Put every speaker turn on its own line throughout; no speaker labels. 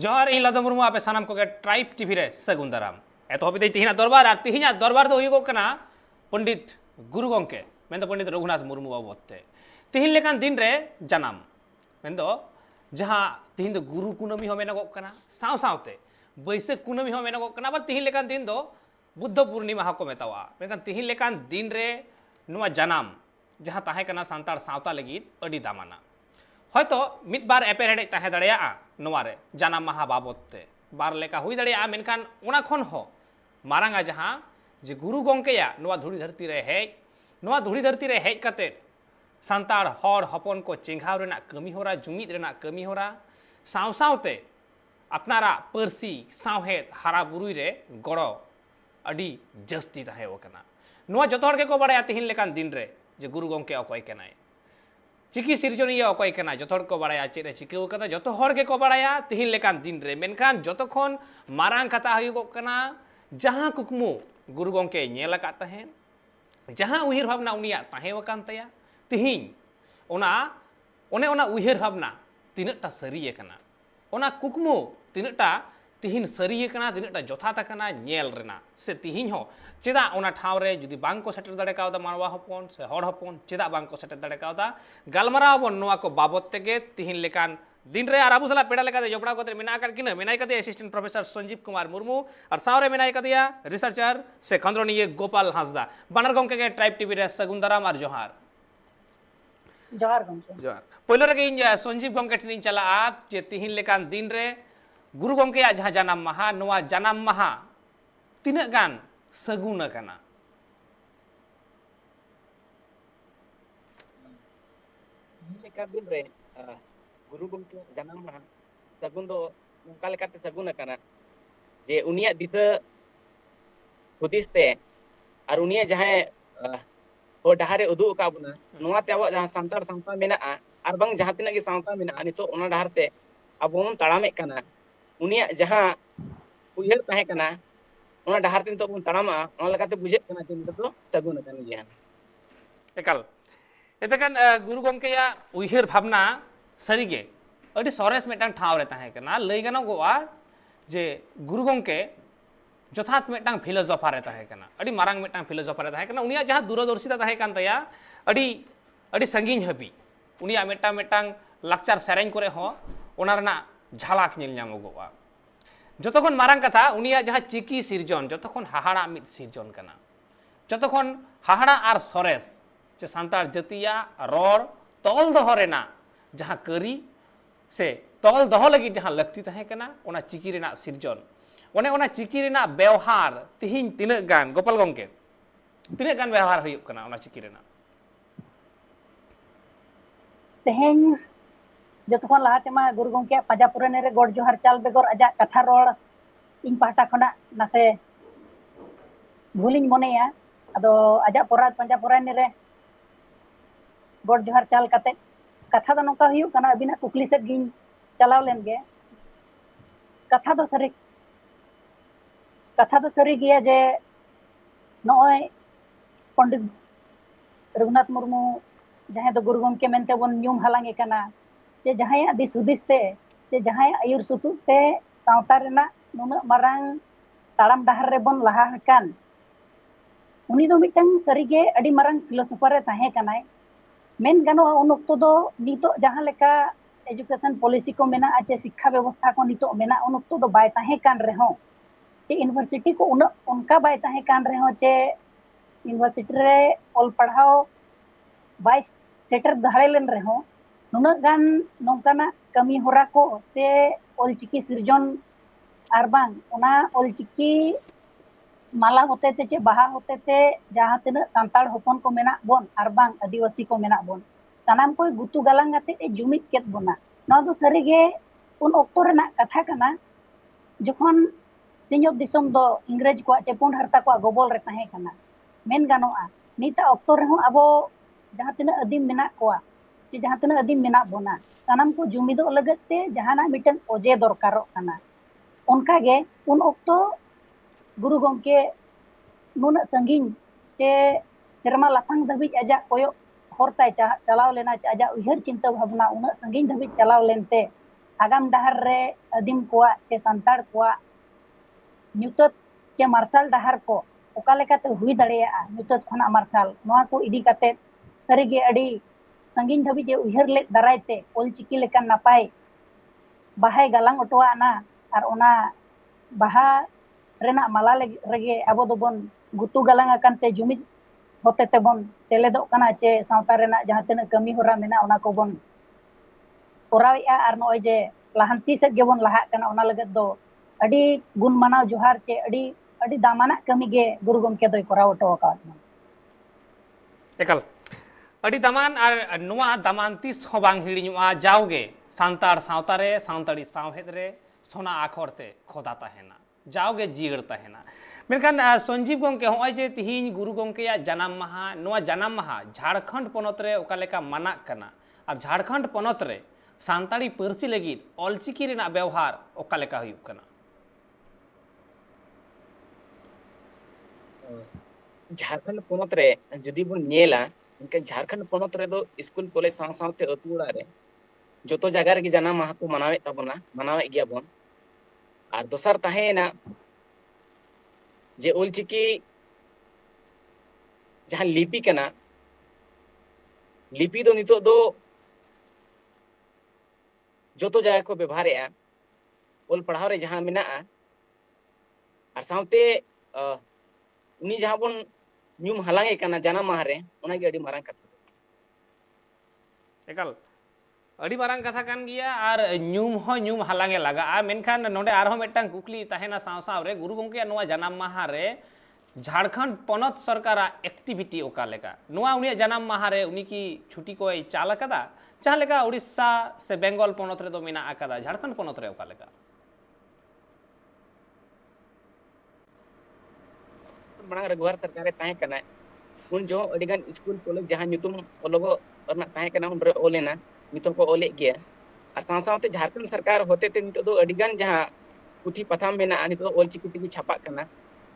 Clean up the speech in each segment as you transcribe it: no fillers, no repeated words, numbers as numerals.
जोहार इन लदो मुर्मू आपे सानाम को ट्राइब टीवी रे सगुन दाराम एतोहब तिहिना दरबार और तिहिना दरबार दो हुयुगो कना पंडित गुरु गंके मेन पंडित रघुनाथ मुर्मू बाबते तिहिन लेकान दिन रे जनाम मेन जहां तिहिन दो गुरु कुनमी हो मेनगो कना साव सावते बैसाख कुनमी हो मेनगो कना बा तिहिन लेकान दिन दो बुद्ध पूर्णिमा को मेतावा मेनखान तिहिन लेकान दिन रे नुआ जनाम जहां ताहे कना सांतार सावता लगी अडी दामाना हयतो मिद बार एपेरहेडे ताहे दड़ेया नोवारे जानाम माहा बाबतते बार लेका हुई दड़ेया मेनखान ओना खन हो मारांगा जहां जे गुरु गंकेया नोवा धुड़ी धरती रे हेज नोवा धुड़ी धरती रे हेज कते सांतार हर हपन को चेंघाव रेना कमी होरा जुमिद रेना कमी होरा साव सावते अपनारा परसी सावहेद हारा बुरुई रे गड़ो अडी जस्ती ताहे वकना नोवा जतो हर के को बड़ाया तिहिन लेकान दिन रे जे गुरु गंके अकय केनाय चिकी सिरजनिय अकय केना जतो हर को बड़ाया चेरे चिकेव कदा जतो हर के को बड़ाया तिहिन लेकान दिन रे मेनखान जतो खन मारांग कथा हुयुगो कना जहां कुकमु गुरु गंके नेल का तहेन जहां उहिर भावना उनिया ताहे वकान तया तिहिन ओना ओने ओना उहिर भावना तिनटा सरिये कना ओना कुकमु तिनटा तिहिन सरिये कना तिनटा जथाता कना नेल रेना से तिहिन हो चेदा ओना ठाव रे जुदी बांग को सेटर दड़े कावदा मानवा हपन से हड़ हपन चेदा बांग को सेटर दड़े कावदा गालमाराव बन नोआ को बाबत तेगे तिहिन लेकान दिन रे आराबू सला पेड़ा लेका जोपड़ा को मेना कर किना मेनाय कदे असिस्टेंट प्रोफेसर संजीव कुमार मुर्मू और सावरे मेनाय कदिया रिसर्चर से खंद्रनीय गोपाल हांसदा बानर गंके के ट्राइब टीवी रे सगुन दाराम और जोहार
जोहार गंके
जोहार पहिलो रे इन संजीव गंके ठिन चला आप जे तिहिन लेकान दिन रे गुरु गंके या जहां जानाम माहा नोआ जानाम माहा तिना गान सगुन कना
लेका दिन रे गुरु गंके जानाम माहा सगुन दो उनका लेकाते सगुन कना जे उनिया दिसा हुदिस ते और उनिया जहां हो डहारे उदु का बुना नोआ ते आवा जहां सांतार सांता मेना और बंग जहां तिना के सांता मेना नितो ओना डहार ते अब बन ताड़ामे कना उनिया जहां उयहर ताहे कना ओना डहार ते तो बन ताड़ामा ओना लेकाते बुझे कना जे नितो सगुन कना गया
एकाल एतकान गुरु गंके या उहिर भावना सरीगे अडी सरेस मेटांग ठाव रे ताहे कना लई गानो गोआ जे गुरु गंके जथात मेटांग फिलोसोफर रे ताहे कना अडी मारांग मेटांग फिलोसोफर रे ताहे कना उनिया जहां दूरदर्शिता ताहे कान तया अडी अडी संगीन हबी उनिया मेटांग मेटांग लाक्चार सेरेंज करे हो ओना रना झालाक नेल ᱧᱟᱢᱚᱜᱚᱜᱼᱟ जतखन मारांग कथा उनिया जहां चिकी सिरजन जतखन हाहाड़ा मिद सिरजन कना जतखन हाहाड़ा आर सरेस जे सांतार जतिया रोड तल दह रेना जहां करी से तल दह लगी जहां लक्ति ताहे कना ओना चिकी रेना सिरजन ओने ओना चिकी रेना व्यवहार तिहिन तिना गान गोपाल गंके तिना गान व्यवहार हुयुग कना ओना चिकी रेना
तेहेन जतखन लाहाते मा गुरु गंके पाजा पुराने रे गड जोहार चाल बेगर आजा कथा रोड इन पाटा खना नासे भूलिन मनेया अदो आजा पोराद पाजा पुराने रे गड जोहार चाल कते कथा दो नोका हुयुग कना अबिना कुकली से गिन चलाव लेन गे कथा दो सरी गया जे नॉय पंडित रघुनाथ मुर्मू जहां दो गुरु गंके मेनते बन न्यूम हालांगे कना जे जहां दिस हुदिस ते जे जहां आयुर सुतु ते सावता रेना नुना मारांग ताड़ाम डहार रे बन लहा हकान उनी दो मिटंग सरीगे अडी मारांग फिलोसोफर रे ताहे कनाय मेन गानो उन ओक्तो दो नितो जहां लेका एजुकेशन पॉलिसी को मेना आचे शिक्षा व्यवस्था को नितो मेना उन ओक्तो दो बाय ताहे कान रे हो जे यूनिवर्सिटी को उनका बाय ताहे कान रे हो जे यूनिवर्सिटी रे ऑल पढ़ाओ बाय सेटर दहाड़े लेन रे हो नुना गान नोंकाना कमी होरा को से ओलचिकी सिरजन आरबांग ओना ओलचिकी माला होते ते चे बाहा होते ते जहां तिना सांताड़ होपन को मेना बोन आरबांग आदिवासी को मेना बोन सानाम कोई गुतु गालांग आते ए जुमित केत बोना नवा दो सरीगे उन ओक्तो रेना कथा कना जखन सिंहत दिसम दो इंग्रेज को चे पुंड हरता को गोबल रे ताहे कना मेन गानोआ नीता ओक्तो रे हो अबो जहां तिना अदीम मेना कोआ जे जहां तना अदीम मेना बोना सानाम को जुमिदो लगते जहाना मिटन ओजे दरकारो कना उनका गे उन ओक्तो गुरु गंके नुना संगीन जे सेरमा लाफांग दबिज आजा कोयो हरताय चलाव लेना आजा उहर चिंता भावना उना संगीन दबिज चलाव लेनते agam dahar re adim kuat ce santar kuat nyutat ce marsal dahar ko oka lekate hui daᱲᱮᱭᱟᱜᱼᱟ nyutat khona marsal noa ko idi kate sarige adi sangin dhabi je uher le darai te olchiki lekan napai bahay galang otoa na ar ona baha rena mala rege abo dobon gutu galang akan te jumit hote tebon seledok kana ce sawta rena jahan tinac kami hora mena ona ko bon korawi'a ar noy je lahanti sed gebon lahak kana ona lagat do adi gun manaw johar ce adi damana kami ge guru gomke doy koraw oto akad
ekal adi daman ar noa daman tis ho bang hiriñoa jawge santar sawta re santari sawhed re sona akhor te khoda tahena jawge jigar tahena मेनखान Sanjeev गंके होय जे तिहिन गुरु गंके जन्म माहा नोआ जन्म माहा झारखंड पनत रे ओका लेका मानाक कना और झारखंड पनत रे सान्ताड़ी पारसी लगिद ऑलचिकी रेना व्यवहार ओका लेका हुयुग कना
झारखंड पनत रे जदि बन नेला इनके झारखंड पनत रे दो स्कूल कॉलेज साथ साथ अतु ओड़ा रे जोतो जगह रे जन्म माहा को मनावे तबना मनावे गया बन और दोसर ताहेना जे ओलचिकी जहाँ लिपि कना लिपि दो नितो दो जोतो जगह को व्यवहार ओल पढ़ाव रे जहाँ मेना और सावते उनी जहाँ बन न्यूम हलांगे कना जाना माहरे उना के अडी मारंग कथा
एकल अड़ी मारंग कथा कान गिया और न्यूम हो न्यूम हलांगे लगा मेनखान नोडे आरहो मेटांग कुकली ताहेना साव साव रे गुरु गंके नोआ जन्म माहा रे झारखंड पनत सरकार एक्टिविटी ओका लेका नोआ उनी जन्म माहा रे उनी की छुट्टी को चाल कदा जहाँ लेका उड़ीसा से बेंगल पनत रे दो मेना आकदा झारखंड पनत रे ओका लेका
बड़ा रघुवर सरकार ताहे कना उन जो अडिगन स्कूल कॉलेज जहाँ nyutum ओलोगो और ताहे कना उन रे ओलेना नितो को ओले गया और साथ साथ झारखंड सरकार होते ते नितो दो अडिगन जहाँ पुथी पथाम मेना नितो ओलचिकी तिगी छापा कना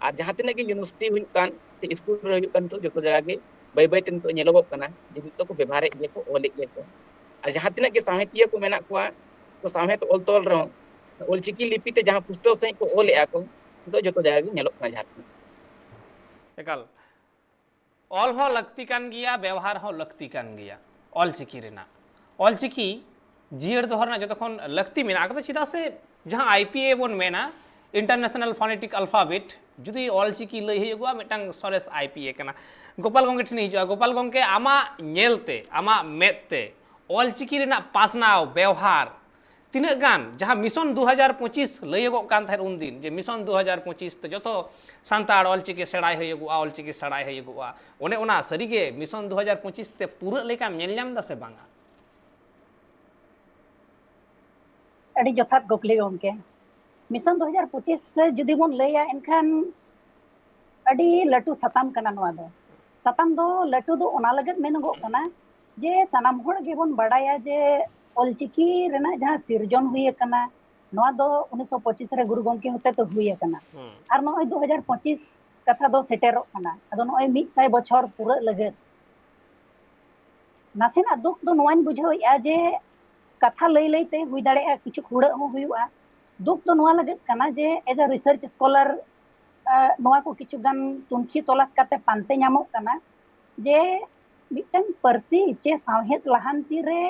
और जहाँ तिना की यूनिवर्सिटी हुई कान ते स्कूल रे हुई कान तो जोतो जगह के बाय बाय ते नितो नेलोगो कना जे नितो को व्यवहार गए को ओले गए को और जहाँ तिना के साहित्य को मेना को तो साहित्य ओल तोल रहो ओलचिकी लिपि ते जहाँ पुस्तक से को ओले को तो जोतो जगह के नेलो कना झारखंड
एकल ऑल हो लगती कान गिया व्यवहार हो लगती कान गिया ऑलचिकी रेना ऑलचिकी जियर दोहरना जतखन लगती मेना आकदा चिदा से जहाँ आईपीए बन मेना इंटरनेशनल फोनेटिक अल्फाबेट जुदी ऑलचिकी लई हेगुआ मिटांग सरेस आईपीए कना गोपाल गंगे ठिन हिजुआ गोपाल गंगे आमा नेलते आमा मेते ऑलचिकी रेना पासनाव व्यवहार तीना गान जहाँ मिशन 2025 लईगो कान थार उन दिन जे मिशन 2025 तो जतो सान्ताड़ ऑलचिकी सेड़ाई हेगुआ ऑलचिकी सेड़ाई हेगुआ ओने ओना सरीगे मिशन 2025 ते पूरा लेका नेलनाम दा से बांगा
ᱟᱹᱰᱤ ᱡᱚᱛᱷᱟᱛ ᱠᱩᱠᱞᱤ ᱜᱚᱢᱠᱮ ᱢᱤᱥᱚᱱ 2025 ᱡᱩᱫᱤ ᱵᱚᱱ ᱞᱟᱹᱭᱟ ᱮᱱᱠᱷᱟᱱ ᱟᱹᱰᱤ ᱞᱟᱹᱴᱩ ᱥᱟᱛᱟᱢ ᱠᱟᱱᱟ ᱱᱚᱣᱟ ᱫᱚ ᱥᱟᱛᱟᱢ ᱫᱚ ᱞᱟᱹᱴᱩ ᱫᱚ ᱚᱱᱟ ᱞᱟᱹᱜᱤᱫ ᱢᱮᱱᱚᱜᱚᱜ ᱠᱟᱱᱟ ᱡᱮ ᱥᱟᱱᱟᱢ ᱦᱚᱲ ᱜᱮᱵᱚᱱ ᱵᱟᱰᱟᱭᱟ ᱡᱮ ᱚᱞᱪᱤᱠᱤ ᱨᱮᱱᱟᱜ ᱡᱟᱦᱟᱸ ᱥᱤᱨᱡᱚᱱ ᱦᱩᱭ ᱟᱠᱟᱱᱟ ᱱᱚᱣᱟ ᱫᱚ 1925 ᱨᱮ ᱜᱩᱨᱩ ᱜᱚᱢᱠᱮ ᱦᱚᱛᱮ ᱛᱮ ᱦᱩᱭ ᱟᱠᱟᱱᱟ ᱟᱨ ᱱᱚᱜᱼᱚᱭ 2025 ᱠᱟᱛᱷᱟ ᱫᱚ ᱥᱮᱴᱮᱨᱚᱜ ᱠᱟᱱᱟ ᱟᱫᱚ ᱱᱚᱜᱼᱚᱭ 100 ᱵᱚᱪᱷᱚᱨ ᱯᱩᱨᱟᱹᱜ ᱞᱟᱹᱜᱤᱫ ᱱᱟᱥᱮᱱᱟᱜ ᱫᱩᱠ ᱫᱚ ᱱᱚᱣᱟᱧ ᱵᱩᱡᱷᱟᱹᱣᱮᱫᱼᱟ ᱡᱮ कथा लई लईते हुई दाड़ेया किछु हुड़ा हो हुआ दुख तो नोआ लगत कना जे एज अ रिसर्च स्कॉलर नोआ को किछु गान तुनखी तलाश काते पानते ᱧᱟᱢᱚᱜ कना जे मिटन परसी चे सावहेद लहांती रे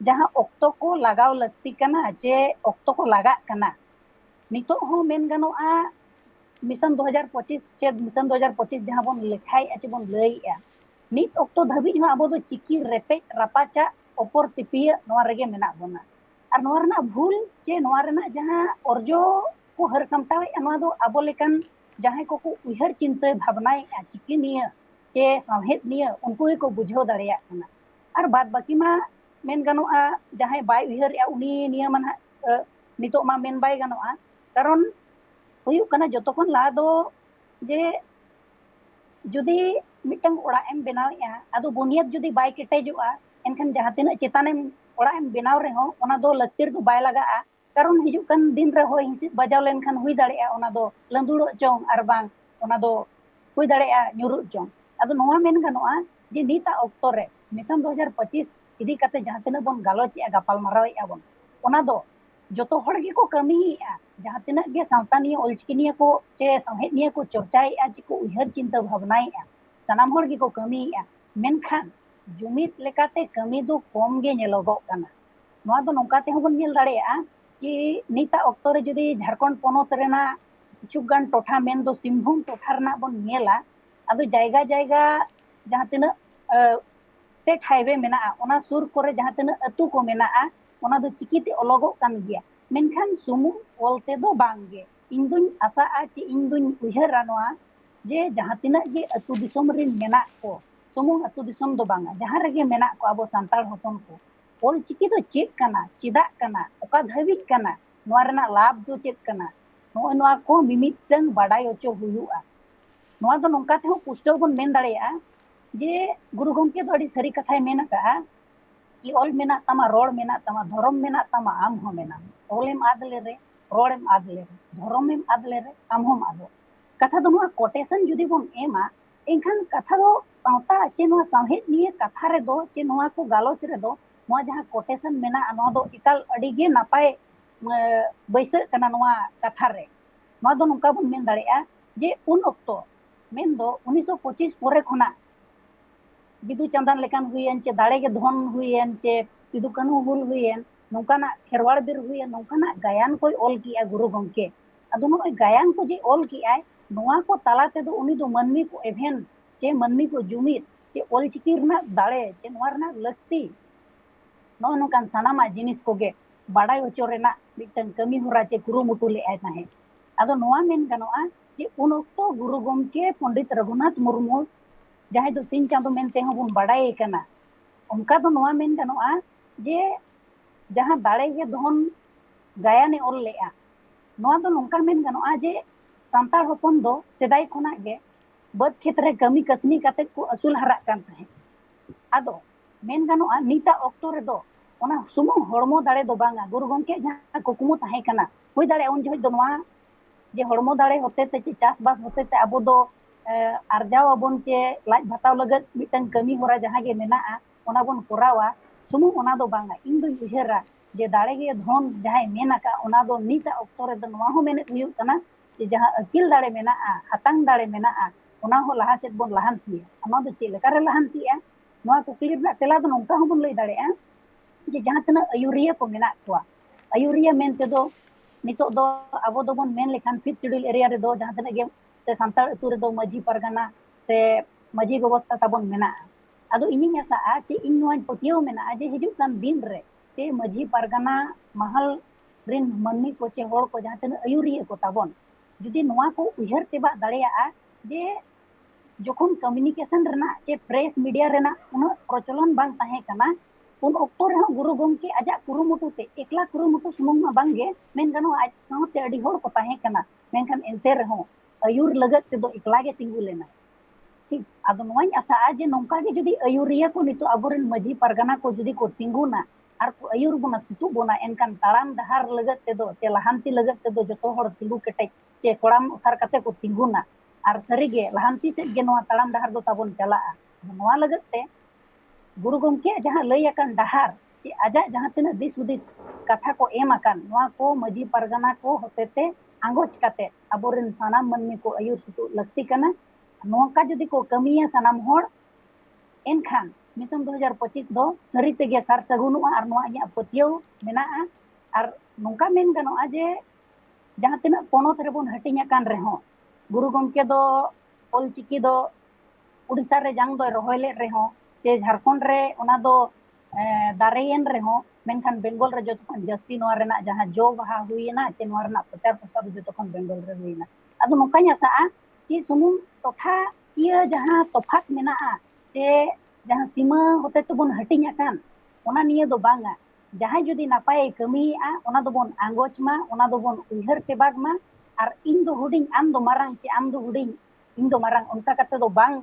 जहां ऑक्टो को लगाव लगती कना जे ऑक्टो को लगा कना नितो हो मेन गनोआ मिशन 2025 चे मिशन 2025 जहां बोन लेखाई अचे बोन लईया नित ऑक्टो धाबी जो आबो दो चिकी रेपे रापाचा ओपर टिपिया नोआ रेगे मेना बोना और नोआ रना भूल चे नोआ रना जहां अर्जो को हर समतावे नोआ दो आबो लेकन जहां को उहर चिंता भावनाए चिकी निया चे सावहेद निया उनको को बुझो दाड़ेया कना और बाद बाकी मा मेन गनोआ जहां बाय उहर या उनी निया मन नितो मा मेन बाय गनोआ कारण हुयु कना जतोखन ला दो जे जुदी मिटंग ओड़ा एम बनावेया आदो बुनियाद जुदी बाय केटेजोआ एनखान जहाँ तीना चेतानेम ओड़ा एम बनाव रहो ओना दो लक्तिर दो बाय लगा कारण हिजुक कान दिन रे होय हिसिद बजाव लेनखान हुई दाड़ेया ओना दो लंदुड़ो चोंग आर बांग ओना दो हुई दाड़ेया ᱧᱩᱨᱩᱜ चोंग आदो नोआ मेन गनोआ जे नीता ऑक्टो रे मिशन 2025 इदी काते जहाँ तीना बोन गालोचेया गापाल मारावेया बोन ओना दो joto hor ge ko kamiye'a jahan tinag ge sawta niye olchiki niye ko che sawhet niye ko chorchaye'a che ko uyhar cinta bhabnaye'a sanam hor ge ko kamiye'a menkhan jumit lekate kami do kom ge nyelogok kana noa do nongka te hobon nyel dareya'a ki nita okto re jodi Jharkhand ponot rena kichhugan टोठा मेन दो सिंहभूम टोठा रना बन नेला अदो जायगा जायगा जहां तिना स्टेट हाईवे मेना ओना सुर करे जहां तिना अतु को मेना ओना दो चिकिते अलगो कान गिया मेनखान सुमु ओलते दो बांगे इन दुन आशा आ चे इन दुन उयहरा नोआ जे जहां तिना गे अतु दिसोम रिन मेना को सुमु अतु दिसोम दो बांगा जहां रेगे मेना को अबो सांताल होपन को ओल चिकी दो चेक काना चिदा काना ओका धाबित काना नोआ रेना लाभ दो चेक काना नोय नोआ को मिमिटन बाडाय ओचो हुयुआ नोआ दो नोंका ते हो पुष्टो बन मेन दाड़ेया जे गुरु गंके दो अड़ी सरी कथाय मेना का कि ओल मेना तमा रोड मेना तमा धर्म मेना तमा आम हो मेना ओलेम आदले रे रोडेम आदले रे धर्मेम आदले रे आम होम आदो कथा दो नोआ कोटेशन जुदी बन एमा एनखान कथा दो पावता चे नोआ साहेत निये कथा रे दो चे नोआ को गालोच रे दो नोआ जहां कोटेशन मेना नोआ दो इकाल अड़ी गे नापाय बैसे कना नोआ कथा रे नोआ दो नोंका बन मेन दाड़ेया जे उन ऑक्टो मेन दो 1925 पोरे खना बिदु चंदन लेकान हुयेन चे दाड़े के धन हुयेन चे सिदु कानू हुल हुयेन नोंकाना खेरवाड़ बिर हुयेन नोंकाना गायन कोई ओल किया गुरु गंके अदो नोय गायन को जे ओल किया नोआ को ताला ते दो उनी दो मनमी को एभेन चे मनमी को जुमित चे ओल चिकी रना दाड़े चे नोआ रना लक्ति नो नोकान सानामा जिनिस कोगे बाडाय ओचो रेना मिटन कमी होरा चे कुरुमुटु ले आय ताहे अदो नोआ मेन गनोआ जे उन ऑक्टो गुरु गंके पंडित रघुनाथ मुर्मू जहां दो सिंह चांदो मेनते हो बन बाडाय कना उनका दो नोआ मेन गनोआ जे जहां दाड़े गे धन गायने ओल लेआ नोआ दो नोंका मेन गनोआ जे सांताल होपन दो सेदाय खना गे बद क्षेत्र कमी कसनी काते को असुल हरा कान ताहे आदो मेन गनोआ नीता ऑक्टो रे दो ओना सुमु हड़मो दाड़े दो बांगा गुरु गंके जहां कुकुमु ताहे कना हुई दाड़े उन जहि दो नोआ जे हड़मो दाड़े होते ते चास बास होते ते अबो दो आरजाव अबन चे लाज भाताव लगत मिटन कमी होरा जहां गे मेना ओना बन कोरावा सुमु ओना दो बांगा इन दो उहेरा जे दाड़े गे धन जहां मेना का ओना दो नीता ऑक्टो रे दो नोआ हो मेने हुयु कना जे जहां अकिल दाड़े मेना हतांग दाड़े मेना ओना हो लहा सेट बन लहानती ओना दो चे लेका रे लहानती नोआ कुकली ना तेला दो नोंका हो बन लई दाड़े जे जहां तना अयुरिया को मेना कोआ अयुरिया मेनते दो नितो दो अबो दो बन मेन लेखान फिट शेड्यूल एरिया रे दो जहां तना गे ते सांताल अतु रे दो मजी परगना ते मजी व्यवस्था ताबन मेना अदो इनिंग आसा चे इन नोआ पतियो मेना जे हिजु कान दिन रे चे मजी परगना महल रिन मनमी को चे होड़ को जहां तना अयुरिया को ताबन जुदी नोआ को उहर तेबा दाड़ेया जे जोखन कम्युनिकेशन रेना चे प्रेस मीडिया रेना उन प्रचलन बांग ताहे कना उन ऑक्टो रे गुरु गंके आजा कुरुमुटु ते एकला कुरुमुटु सुमुंग मा बांगे मेन गनो आज सावते अडी होड़ को ताहे कना मेनखान एंते रे हो अयुर लगत ते दो एकला गे तिंगु लेना ठीक आदो नोई आसा जे नोंका गे जुदी अयुरिया को नितो अबोरेन मजी परगना को जुदी को तिंगुना आर को अयुर बोना सितु बोना एनकान ताराम दहार लगत ते दो ते लहांती लगत ते दो जतो होड़ तिंगु केटे चे कोड़ाम उसार कते को तिंगुना आर सरीगे लहांती से गे नोआ ताराम दहार दो ताबोन चला नोआ लगत ते गुरु गंके जहां लई अकन डहार चे आजा जहां तना दिस उदिस कथा को एम अकन नोआ को मजी परगना को होतेते आंगोच काते अबोरेन सानाम मनमी को अयुर सुतु लगती कना नोका जुदी को कमिया सानाम होड़ एनखान मिशन 2025 दो सरी तेगे सार सगुनुआ आर नोआ इया पतियो मेना आर नोका मेन गनोआ जे जहां तना पोनोत रे बोन हटिnya kan रेहो गुरु गंके दो ओल चिकी दो उड़ीसा रे जांग दो रोहले रेहो चे झारखंड रे ओना दो दारेयन रेहो मेनखान बेंगल रे जतखन जस्ती नोआ रेना जहां जो बहा हुईना चे नोआ रेना 50% जतखन बेंगल रे हुईना अदो नोकाኝ आसा कि सुमुंग तोठा इया जहां तफात मेना चे जहां सीमा होते तो बोन हटिnya kan ओना निये दो बांगा जहां जुदी नापाय कमिया ओना दो बोन आंगोच मा ओना दो बोन उहर तेबाग मा आर इन दो हुडिंग आम दो मारंग चे आम दो हुडिंग इन दो मारंग उनका कते दो बांग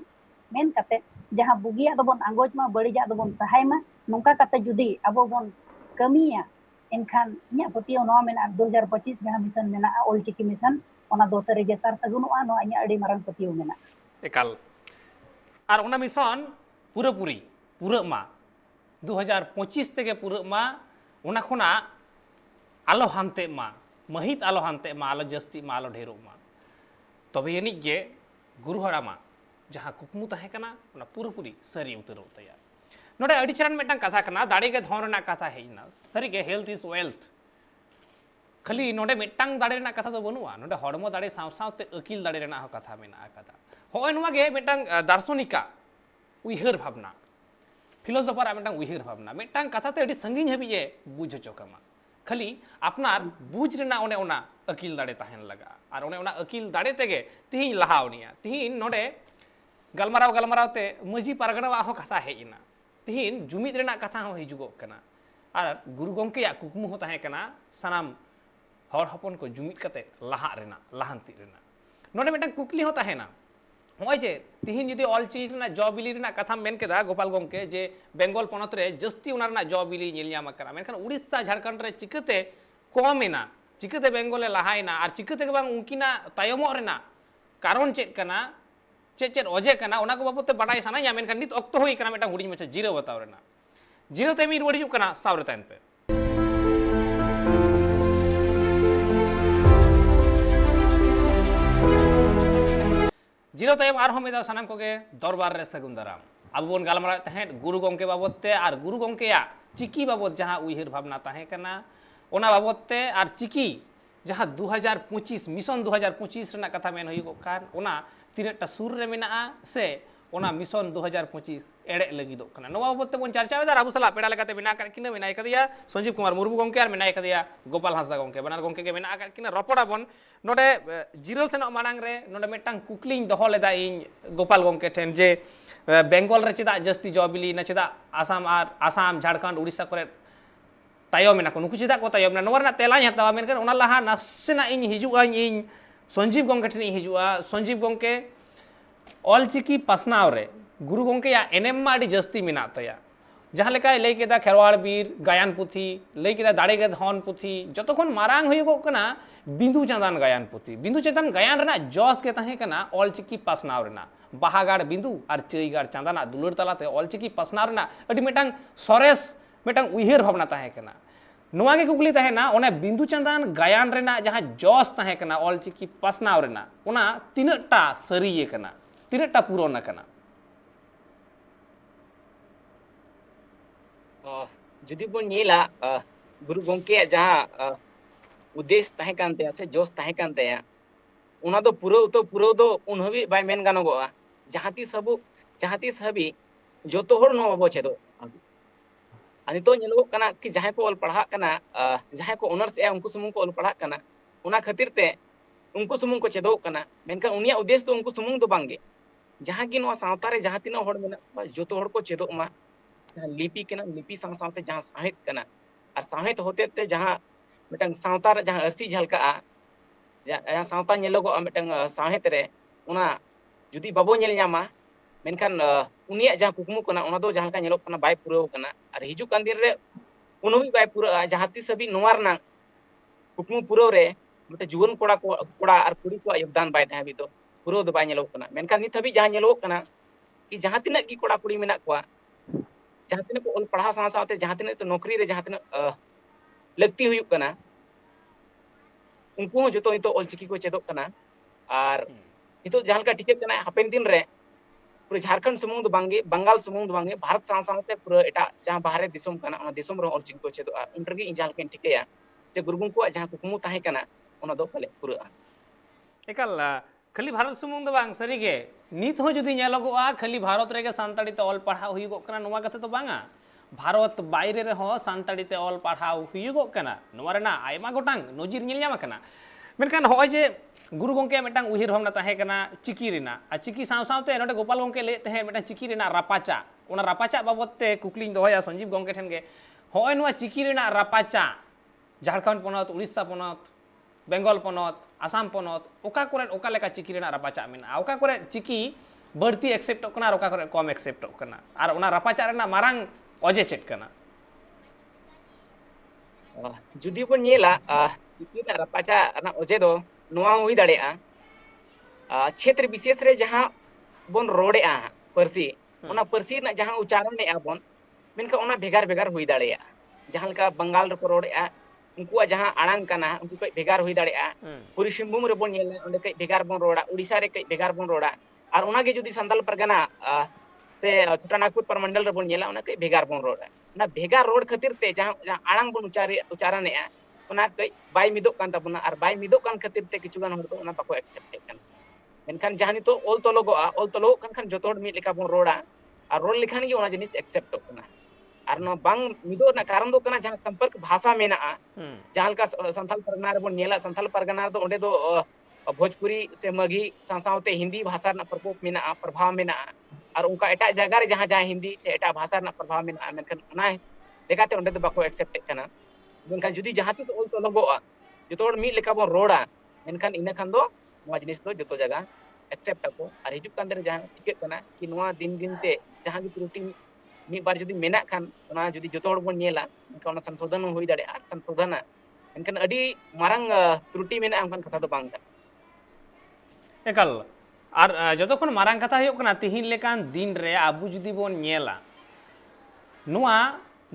मेन कते जहां बुगिया दो बोन आंगोच मा बड़ीजा दो बोन सहाय मा नोंका कते जुदी अबो बोन कमिया एनखान इया पतियो नोआ मेना 2025 जहां मिशन मेना ओल चिकी मिशन ओना दोसरे गे सार सगुनुआ नोआ इया अडी मारंग पतियो मेना
एकाल आर ओना मिशन पूरापुरी पूरा मा 2025 तेगे पूरा मा ओना खना आलो हानते मा महित आलो हानते मा आलो जस्ती मा आलो ढेरो मा तबे यानी जे गुरु हड़ामा जहाँ कुकमु तहे कना ओना पूरापूरी सरी उतरो तया नोडे अड़ी चरण मेटन कथा कना दाड़े के धोन रना कथा हेना सरी के हेल्थ इज वेल्थ खाली नोडे मिटांग दाड़े रना कथा तो बनुआ नोडे हड़मो दाड़े साव सावते अकिल दाड़े रना कथा मेना कथा होय नुवा गे मिटांग दार्शनिका उइहर भावना फिलोसोफर मिटांग उइहर भावना मिटांग कथा ते अड़ी संगीन हबी बुझ चोकमा खाली अपनार बुझ रना ओने ओना अकिल दाड़े तहन लगा और ओने ओना अकिल दाड़े तेगे तिहिन लहावनिया तिहिन नोडे गलमाराव गलमाराव ते मजी पारगणा हो कथा हेना तिहिन जुमिद रेना कथा हो हिजुगो कना और गुरु गंके या कुकमु हो तहे कना सनाम हर हपन को जुमिद कते लहा रेना लहांति रेना नोडे मिटांग कुकली हो तहेना होय जे तिहिन जदि ऑलची रेना जॉ बिली रेना कथा मेन केदा गोपाल गंके जे बेंगल पनत रे जस्ती उना रेना जॉ बिली नेल न्याम कना मेनखान उड़ीसा झारखंड रे चिकते कमेना चिकते बेंगले लहायना और चिकते के बांग उनकिना तायमो रेना कारण चेक कना चेक चेक अजे कना ओना को बाबते बाडाय सानाया मेनखान नित अक्तो होई कना मेटा हुडिंग मछे जीरो बताव रेना जीरो ते मी रुवाड़ी हिजुग कना सावरे तायन पे जीरो तायम आर हम मेदा सानाम कोगे दरबार रे सगुन दाराम अब बोन गालमारा तहे गुरु गंके बाबते और गुरु गंके या चिकी बाबत जहां उइहर भावना तहे कना ओना बाबते और चिकी जहां 2025 मिशन 2025 रेना कथा मेन हुई कान ओना तीनटा सुर रे मेना से ओना मिशन 2025 एड़े लगिदो कना नवा बाबते बोन चर्चा दा राबु सला पेड़ा लेकाते मेना कर किना मेनाय कदिया संजीव कुमार मुर्मू गंके और मेनाय कदिया गोपाल हांसदा गंके बनार गंके के मेना कर किना रपड़ा बन नोडे जीरो सेनो मानांग रे नोडे मेटांग कुकलिंग दहो लेदा इन गोपाल गंके ठेन जे बेंगल रे चेदा जस्ती जॉबिली ना चेदा आसाम झारखंड उड़ीसा करे तायम मेना को नुकु चेदा को तायम ना नोरना तेलाኝ हतावा मेनकर ओना लहा नासेना इन हिजुआ इन संजीव गंके ठेन हिजुआ संजीव गंके ऑलचिकी पसनाव रे गुरु गंके या एनेम आडी जस्ती मेना तया जहां लेका लई केदा खेरवाड़ बीर गायन पुथी लई केदा दाड़े के धन पुथी जतखन मारांग हुइगो कना बिंदु चंदन गायन पुथी बिंदु चंदन गायन रेना जॉस के तहे कना ऑलचिकी पसनाव रेना बाहागाड़ बिंदु और चईगाड़ चंदना दुलर तलाते ऑलचिकी पसनाव रेना अडी मेटांग सरेस मेटांग उइहर भावना तहे कना नोवा के कुकली तहे ना ओने बिंदु चंदन गायन रेना जहां जॉस तहे कना ऑलचिकी पसनाव रेना ओना तिनटा सरिये कना तिनटा पूर्ण कना
जुदी बोन नेला गुरु गंके जहां उद्देश्य तहे कानते से जोश तहे कानते उना दो पुरो दो उन हबी बाय मेन गानोगो जहां तीस हबी जोतो होर नो बाबो चेदो अनि तो नेलो कना कि जहां को ऑल पढ़ा कना जहां को ऑनर्स ए उनको सुमुंग को ऑल पढ़ा कना उना खातिर ते उनको सुमुंग को चेदो कना मेनका उनिया उद्देश्य तो उनको सुमुंग दो बांगे जहां कि नवा सावता रे जहां तिना होड़ मेना जोतो होड़ को चेदो मा लिपि केना लिपि सावते जहां साहित्य कना और साहित्य होते ते जहां मिटंग सावता रे जहां अरसी झलका जहां सावता नेलोगो मिटंग साहित्य रे उना जुदी बाबो नेल न्यामा मेनखान उनिया जहां कुकमु कना उना दो जहां का नेलोग कना बाय पुरो कना और हिजु कान दिन रे उनोबी बाय पुरो जहां तीस हबी नोवार ना कुकमु पुरो रे मते जुवन कोड़ा और कुड़ी को योगदान बाय थाबी तो पुरो दो बाय नेलोग कना मेनखान नित हबी जहां नेलोग कना कि जहां तिना की कोड़ा कुड़ी मेना कोआ जहां तिना को ऑल पढ़ा साथे जहां तिना तो नौकरी रे जहां तिना लगती हुई कना उनको जो तो ऑलचिकी को चेदो कना और नितो जहां का टिकेट कना हापेन दिन रे पूरे झारखंड सुमुंग दो बांगे बंगाल सुमुंग दो बांगे भारत साथे पूरे एटा जहां बाहरे दिसोम कना ओना दिसोम रो ऑलचिकी को चेदो उनरगी इन जहां केन टिकेया जे गुरुगुं को जहां कुकमु ताहे कना ओना दो पले पूरा
एकाल खाली भारत सुमुंग दो बांग सरी गे नित हो जुदी नेलोगोआ खाली भारत रे के सांताड़ी ते ऑल पढ़ा हुइगो कना नोवा कथे तो बांगा भारत बाइरे रे हो सांताड़ी ते ऑल पढ़ा हुइगो कना नोवा रेना आयमा गोटांग नोजिर नेल न्यामा कना मेनखान होय जे गुरु गंके मेटांग उहिर भावना तहे कना चिकी रेना आ चिकी साव सावते नोडे गोपाल गंके ले तहे मेटांग चिकी रेना रापाचा ओना रापाचा बाबतते कुकलिंग दोहया संजीव गंके ठेन गे होय नोवा चिकी रेना रापाचा झारखंड पनत उड़ीसा पनत बेंगल पनत आसाम पनत ओका करे ओका लेका चिकी रेना रापाचा मेना ओका करे चिकी बढ़ती एक्सेप्ट कना और ओका करे कम एक्सेप्ट कना और ओना रापाचा रेना मारांग अजे चेक कना
जुदी बोन नेला चिकी ना रापाचा ना अजे दो नोआ हुई दाड़ेया क्षेत्र विशेष रे जहां बोन रोडेआ परसी ओना परसी ना जहां उच्चारण ने बोन मेनका ओना भेगार भेगार हुई दाड़ेया जहां का बंगाल रे रोडेआ उनकुआ जहां आड़ांग कना उनको कई भेगार हुई दाड़ेया पूरी सिंहभूम रे बोन नेला ओंडे कई भेगार बोन रोड़ा उड़ीसा रे कई भेगार बोन रोड़ा और उनागे जुदी संताल परगना से छोटानागपुर परमंडल रे बोन नेला उना कई भेगार बोन रोड़ा ना भेगार रोड खातिर ते जहां जहां आड़ांग बोन उच्चारणेया उना कई बाय मिदोग कान ताबुना और बाय मिदोग कान खातिर ते किछुगान हर तो उना बाको एक्सेप्ट कन मेनखान जहां नितो ओल तोलो कान जतो हर मिद लेका बोन रोड़ा और रोड लेखान गे उना जिनिस एक्सेप्ट कना और नो बांग मिदो ना कारण दो कना जहां संपर्क भाषा मेना जहां का संथाल परगना रे बोन नेला संथाल परगना दो ओंडे दो भोजपुरी से मगी सासावते हिंदी भाषा ना प्रकोप मेना प्रभाव मेना और उनका एटा जगह रे जहां जहां हिंदी से एटा भाषा ना प्रभाव मेना मेनखान उना लेकाते ओंडे दो बाको एक्सेप्ट कना मेनखान जुदी जहां ती ओल तोलोगोआ जतो हर मिद लेका बोन रोड़ा मेनखान इना खान दो नोआ जिनिस दो जतो जगह एक्सेप्ट को और हिजुक कान दे जहां टिके कना कि नोआ दिन दिन ते जहां की त्रुटि मी बार जुदी मेना खान उना जुदी जतो हर बोन नेला उनका उना संशोधन हुई दाड़े संशोधन एनखान अडी मारंग त्रुटि मेना उनकान कथा दो बांग
एकाल और जतक्षण मारंग कथा हुयुग कना तिहिन लेकान दिन रे आबु जुदी बोन नेला नुआ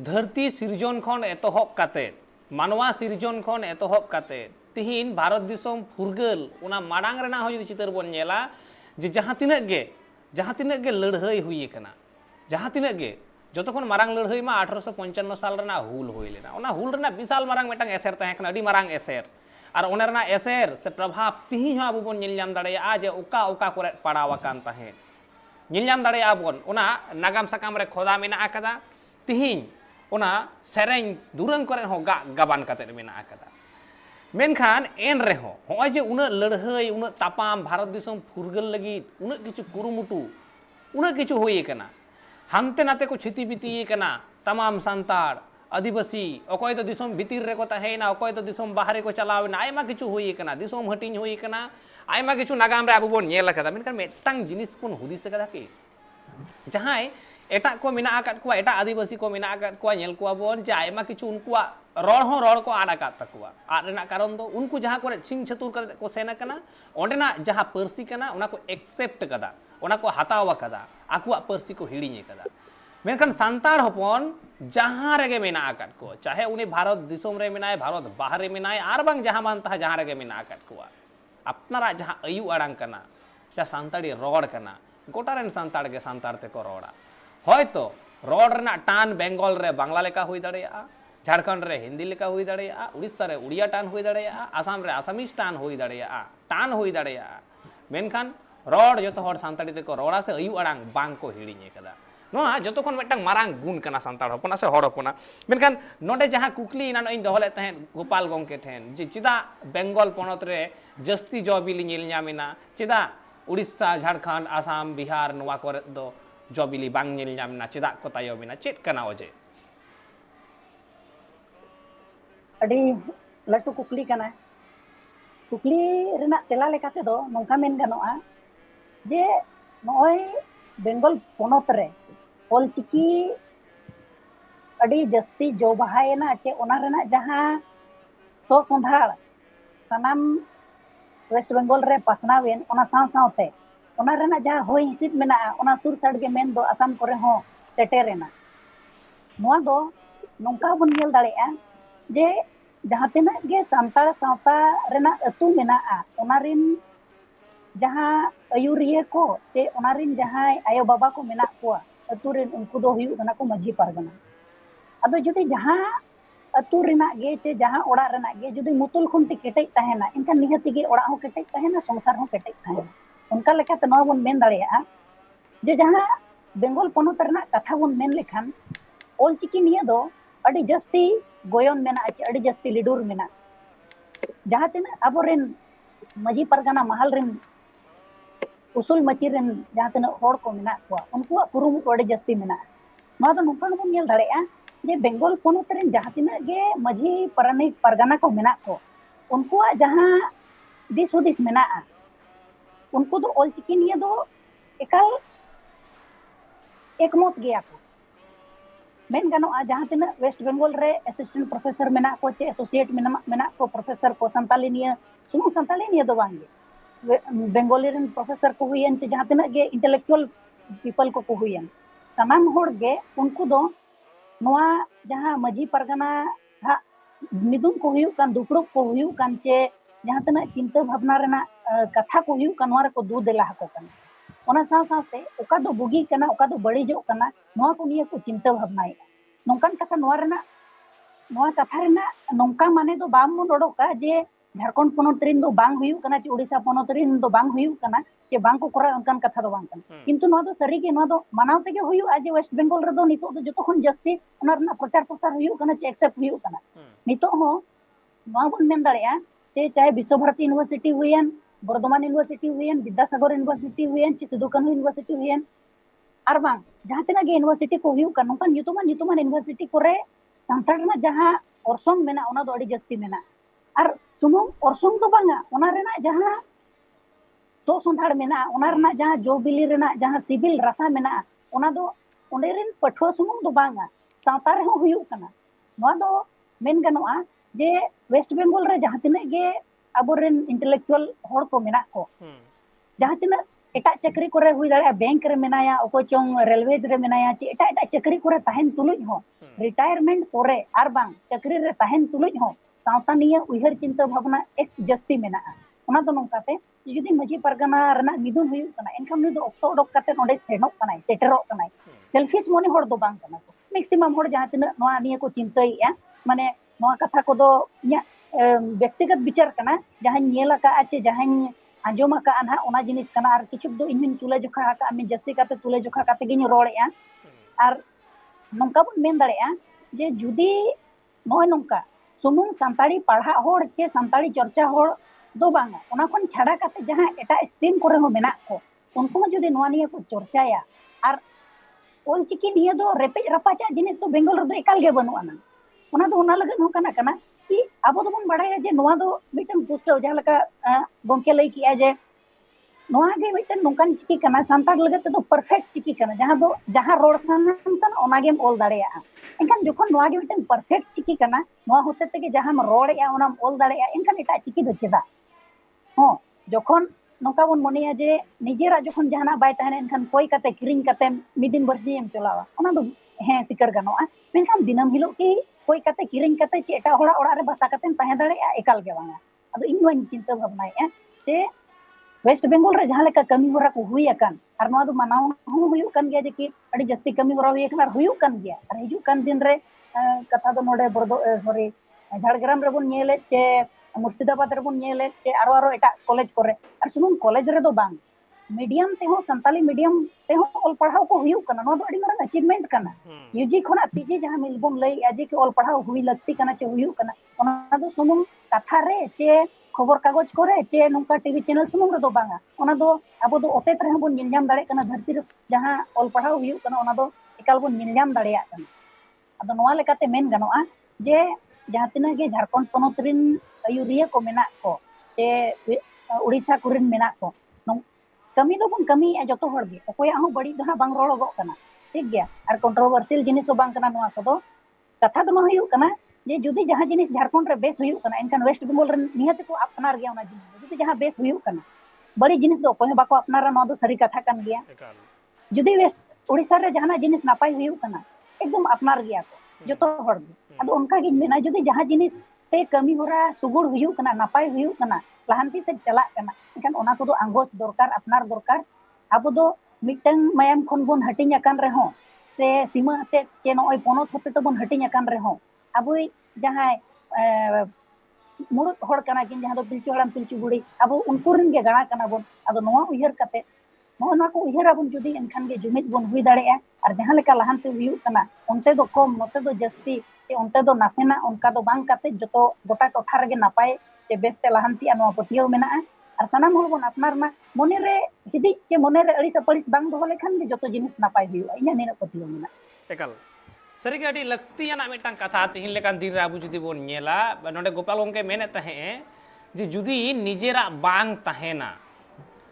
धरती सिरजन खन एतहब काते मानवा सिरजन खन एतहब काते तिहिन भारत दिसोम फुरगल उना माड़ांग रेना हो जुदी चितर बोन नेला जे जहां तिनक गे लड़ाई हुई कना जहां तिनक गे जतक्षण मारंग लड़ाई मा 1855 साल रेना हुल हुई लेना उना हुल रेना विशाल मारंग मेटांग एसेर तहे कना अडी मारंग एसेर और ओने रेना एसेर से प्रभाव तिहिन आबु बोन नेल ᱧᱟᱢ दाड़ेया जे ओका ओका करे पड़ाव कान तहे नेल ᱧᱟᱢ दाड़ेया बोन उना नागाम साकाम रे खोदा मेना आकादा तिहिन उना सेरेंग दुरंग करे हो गाबान काते मेना आकादा मेनखान एन रे हो होय जे उना लड़ाई उना तापाम भारत दिसोम फुरगल लगी उना किछु कुरुमुटु उना किछु होई कना हांते नाते को छिती बिती कना तमाम सांताड़ आदिवासी अकय तो दिसोम भितिर रे को तहेना अकय तो दिसोम बाहरे को चलावेना आयमा किछु हुई कना दिसोम हटिंग हुई कना आयमा किछु नागाम रे आबु बोन नेल कदा मेनखान मेटांग जिनिस कोन हुदिस कदा कि जहां एटा को मेना आकात को एटा आदिवासी को मेना आकात को नेल को बोन जे आयमा किछु उनकुआ रोड को आड़ आकात तकुआ आड़ रेना कारण दो उनको जहां को छिंग छतुर कते को सेना कना ओंडेना जहां पर्सी कना उना को एक्सेप्ट कदा उना को हतावा कदा आकुआ पर्सी को हिड़िኝ कदा मेनखान सांताड़ हपन जहां रेगे मेना आकात को चाहे उनी भारत दिसोम रे मेनाय भारत बाहरे मेनाय आर बांग जहां मानता जहां रेगे मेना आकात को अपनारा जहां अयु आड़ांग कना जा सांताड़ी रोड कना गोटा रेन सांताड़ के सांताड़ ते को रोड़ा होयतो रोड रेना टान बेंगल रे बांग्ला लेका हुई दाड़ेया झारखंड रे हिंदी लेका हुई दाड़ेया उड़ीसा रे उड़िया टान हुई दाड़ेया आसाम रे आसामीज टान हुई दाड़ेया मेनखान रोड जतो हर सांताड़ी ते को रोड़ा से अयु आड़ांग बांग को हिड़िኝ कदा नोआ जतो खन मेटांग मारांग गुण कना सांताड़ हपना से हर हपना मेनखान नोडे जहां कुकली नानो इन दोहले तहेन गोपाल गंके ठेन जे चिदा बेंगल पनत रे जस्ती जॉबिली नेल ᱧᱟᱢेना चिदा उड़ीसा झारखंड आसाम बिहार नोआ करे दो जॉबिली बांग नेल ᱧᱟᱢेना चिदा को तायोमेना चेत कना ओजे
अड़ी लटू कुकली कना कुकली रेना तेला लेकाते दो नोंका मेन गानोआ जे नोय बेंगल पोनोत रे ऑलचिकी अड़ी जस्ती जो बहायना चे ओना रेना जहां सो सोंधाड़ सनाम वेस्ट बेंगल रे पासनावेन ओना साव सावते ओना रेना जहां होय हिसित मेना ओना सुर साइड के मेन दो असम करे हो सेटेरेना नोआ दो नोंका बन नेल दाड़ेया जे जहां तिना गे सांताड़ सावता रेना अतु मेना ओना रिन जहां अयुरिया को चे ओना रिन जहां आयो बाबा को मेना को अतु रिन उनको दो हुयु कना को मजी पारगना अदो जुदी जहां अतु रेना गे चे जहां ओड़ा रेना गे जुदी मुतुल खुंटी केटेज तहेना इनका निहति गे ओड़ा हो केटेज तहेना संसार हो केटेज तहेना उनका लेकाते नवा बन मेन दाड़ेया जे जहां बेंगल पोनोत रेना कथा बन मेन लेखान ऑलचिकी निया दो अड़ी जस्ती गोयन मेना अड़ी जस्ती लिडुर मेना जहां तिना अब रेन मजी परगना महल रेन उसूल मची रेन जहां तिना होड़ को मेना को उनको कुरुमुटु अड़ी जस्ती मेना मा दो नोंका बन नेल दाड़ेया जे बेंगल पोनोत रेन जहां तिना गे मजी परनिक परगना को मेना को उनको जहां दिस हुदिस मेना उनको दो ऑलचिकी निया दो एकाल एकमत गया को मेन गानोआ जहां तिना वेस्ट बेंगल रे असिस्टेंट प्रोफेसर मेना को चे एसोसिएट मेना को प्रोफेसर को संताली निया सुनु संताली निया दो बांगे बेंगोली रेन प्रोफेसर को हुयन चे जहां तिना गे इंटेलेक्चुअल पीपल को हुयन तमाम होड़ गे उनको दो नोआ जहां मजी परगना हा मिदुन को हुयुग कान दुपड़ुब को हुयुग कान चे जहाँ तनाक चिंता भावना रेना कथा को हुयुग कान नोआ रेको दू देला हको कान ओना साथ साथ ओका दो बुगी कना ओका दो बड़ीजो कना नोआ को निया को चिंता भावना नोंकान कथा नोआ रेना नोआ कथा रेना नोंका माने दो बाम मन ओडोका जे झारखंड पोनोत रिन दो बांग हुयुग कना चे उड़ीसा पोनोत रिन दो बांग हुयुग कना चे बांग को कोरा उनकान कथा दो बांग कना किंतु नोआ दो सरी के नोआ दो मानाव तेगे हुयुग आज वेस्ट बेंगल रे दो नितो दो जतो खन जस्ती ओना रेना प्रचार प्रसार हुयुग कना चे एक्सेप्ट हुयुग कना नितो हो नोआ बोन मेन दाड़ेया चे चाहे विश्व भारती यूनिवर्सिटी हुयन बर्धमान यूनिवर्सिटी हुयन विद्यासागर यूनिवर्सिटी हुयन चे सिदु कान्हू यूनिवर्सिटी हुयन आर बांग जहाँ तनाक गे यूनिवर्सिटी को हुयुग कान नोंकान nyutuman यूनिवर्सिटी कोरे सांताड़ रेना जहाँ orsong मेना ओना दो अड़ी जस्ती मेना आर सुमुंग orsong तो बांगा ओना रेना जहाँ तो संधाड़ मेना ओना रेना जहाँ जो बिली रेना जहाँ सिविल रासा मेना ओना दो ओंडे रेन पठुआ सुमुंग दो बांगा सावता रे हो हुयुग काना नोआ दो मेन गनोआ जे वेस्ट बेंगल रे जहाँ तिना गे अबोरेन इंटेलेक्चुअल होड़ को मेना को जहाँ तिना एटा चक्री करे हुई दाड़े बैंक रे मेनाया ओको चोंग रेलवे रे मेनाया चे एटा एटा चक्री करे ताहेन तुलुज हो रिटायरमेंट पोरे आर बांग चक्री रे ताहेन तुलुज हो सावता निया उइहर चिंता भावना एक जस्ती मेना ओना दो नोंकाते जुदी मजी परगना रना मिदुन हुयुग कना एनखान नु दो ऑक्टो ओडोक काते नोडे सेनोक कनाय सेटेरोक कनाय सेल्फिश मोने होड़ दो बांग कना मैक्सिमम होड़ जहाँ तिना नोआ निया को चिंताइया माने नोआ कथा को दो इया व्यक्तिगत विचार कना जहाँ नेला का आचे जहाँ आंजोम का अनहा ओना जिनिस कना आर किछु दो इनमिन तुले जोखा का आमी जस्ती काते तुले जोखा काते गिन रोड़ेया आर नोंका बन मेन दाड़ेया जे जुदी नोय नोंका सुमुंग सांताड़ी पढ़ा होड़ चे सांताड़ी चर्चा होड़ दो बांगा ओना कोन छाड़ा काते जहाँ एटा स्ट्रीम करे हो मेना को उनको जुदी नोआ निया को चर्चाया आर ओल चिकी निया दो रेपेज रपाचा जिनिस तो बेंगल रे दो एकाल गे बनुआ ना ओना दो ओना लगन हो कना कि अब तो बन बड़ाया जे नोआ दो मिटन पुस्तक जहाँ लका गोंके लई किया जे नोआ गे मिटन नोंकान चिकी कना सांताड़ लगत तो परफेक्ट चिकी कना जहाँ रोड सानन तन ओना गेम ओल दाड़ेया एनखान जोखन नोआ गे मिटन परफेक्ट चिकी कना नोआ होते ते जहाँ रोड़ेया ओना ओल दाड़ेया एनखान एटा चिकी दो चेदा हो जोखन नोंका बन मनेया जे निजेरा जोखन जहाना बाय तहने एनखान कोई काते किरिंग काते मिदिन बरसी एम चलावा ओना दो हे सिकर गनोआ मेनखान दिनम हिलो की कोई काते किरिंग काते चे एटा होड़ा ओड़ा रे बसा काते तहे दाड़ेया एकाल गे बांगा अदो इन नोई चिंता भावनाया जे वेस्ट बेंगल रे जहाँ लेका कमी होरा को हुई अकन आर नोआ दो मानाव हो हुयुग कन गया जे कि अड़ी जस्ती कमी होरा हुई अकन आर हुयुग कन गया आर हिजु कन दिन रे कथा दो नोडे बरदो सॉरी झाड़ग्राम रे बोन नेले चे मुर्शिदाबाद रे बोन नेले चे आरो एटा कॉलेज करे आर सुमुंग कॉलेज रे दो बांग मीडियम ते हो संताली मीडियम ते हो ऑल पढ़ाओ को हुयुग कना नोआ दो अड़ी मारंग अचीवमेंट कना यूजी खोना पीजी जहाँ मिलबोन लई आजे के ऑल पढ़ाओ हुई लगती कना चे हुयुग कना ओना दो सुमुंग कथा रे चे खबर कागज करे चे नोंका टीवी चैनल सुमुंग रे दो बांगा ओना दो अबो दो ओते तरह बोन निलजाम दाड़े कना धरती रे जहाँ ऑल पढ़ाओ हुयुग कना ओना दो एकाल बोन निलजाम दाड़ेया कना अदो नोआ लेकाते मेन गनोआ जे जहाँ तिना गे झारखंड पोनोत रिन अयुरिया को मेना को चे उड़ीसा कुरिन मेना को कमी दो बन कमी जतो हड़ गे ओकोया हो बड़ी दहा बांग रोड़गो कना ठीक गया आर कंट्रोवर्शियल जिनिस बांग कना नोआ को दो कथा दो हुयुग कना जे जुदी जहाँ जिनिस झारखंड रे बेस हुयुग कना एनखान वेस्ट बेंगल रे निहत को अपनार गया ओना जिनिस जुदी जहाँ बेस हुयुग कना बड़ी जिनिस दो कोहे बाको अपनारा नोआ दो सरी कथा कन गया जुदी वेस्ट उड़ीसा रे जहाना जिनिस नापाय हुयुग कना एकदम अपनार गया को जतो हड़ गे अदो उनका गिन मेना जुदी जहाँ जिनिस ते कमी होरा सुगुड़ हुयुग कना नापाय हुयुग कना लाहांती से चला कना एनखान ओना को दो आंगोच दरकार अपनार दरकार अब दो मिटन मायाम खन बोन हटिंग अकान रे हो से सीमा हते चे नोय पोनोत होते तो बोन हटिंग अकान रे हो अब जहाँ मुड़ुत होड़ कना किन जहाँ दो पिलचु हड़ाम पिलचु बुड़ी अब उनको रिन गे गाड़ा कना बोन अदो नोआ उयहर काते नोआ को उयहर आबन जुदी एनखान गे जुमिद बोन हुई दाड़ेया आर जहाँ लेका लाहांती हुयुग कना ओनते दो कम नोते दो जस्ती चे ओनते दो नासेना उनका दो बांग काते जतो गोटा टोठा रे गे नापाय चे बेस्ते लाहांती नोआ पटियो मेना आर सनाम होड़ बोन अपनार मा मोने रे हिदी चे मोने रे अड़ी सपड़िस बांग दोहो लेखान गे जतो जिनिस नापाय हुयुगा इना नेना पटियो मेना
एकाल सरी के अड़ी लक्तियाना मिटन कथा तिहिन लेकान दिन रे आबु जुदी बोन नेला नोडे गोपाल गोंके मेने तहे जे जुदी निजेरा बांग तहेना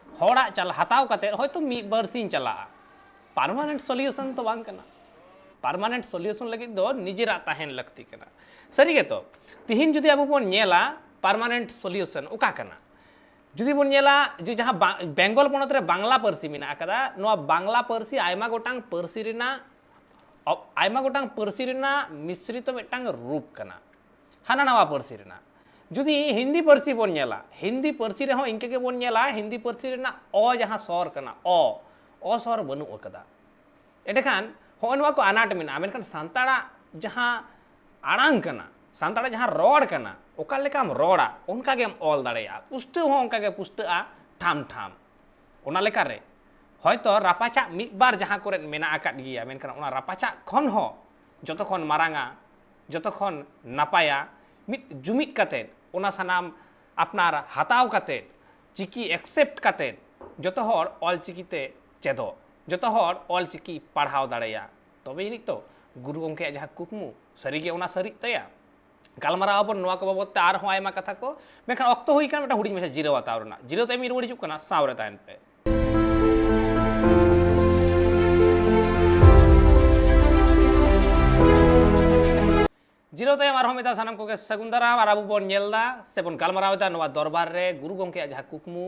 होड़ा चल हताव काते होयतो मी बरसिन चला परमानेंट सॉल्यूशन तो बांग कना परमानेंट सॉल्यूशन लगी दो निजेरा तहेन लगती कना सरी के तो तिहिन जुदी आबु बोन नेला परमानेंट सॉल्यूशन उका कना जुदी बोन नेला जे जहाँ बेंगल पोनोत रे बांग्ला पारसी मेना अकदा नोआ बांग्ला पारसी आयमा गोटांग पारसी रिना आयमा गोटांग पारसी रिना मिश्रित मिटांग रूप कना hana nawa parsi rena judi hindi parsi bon nyela hindi parsi rehon inke ge bon nyela hindi parsi rena o jaha sor kana o sor banu akada edekan hon wa ko anat mena menkan santara jaha arang kana santara jaha rod kana oka lekam roda onka ge ol dareya pustu hon onka ge pusta tham tham ona lekare hoyto rapaca midbar jaha koret mena akad giya menkan ona rapaca khon ho joto khon maranga joto khon napaya mid jumit katet ona sanam apnar hataw katet chiki accept katet joto hor ol chiki te chedo joto hor ol chiki parhaw dareya tobe ini to guru gongke jaha kukmu sarige ona sarik taya galmarao pon noa ko babot te ar ho ayma katha ko menkan okto hui kan meta huding mesa jiro ataw rena jiro te mi ruwadi juk kana sawre taen pe jiro tayam arhom eta sanam koge sagundara ar abu bon nyelda sebon galmarao eta noa dorbar re guru gongke jaha kukmu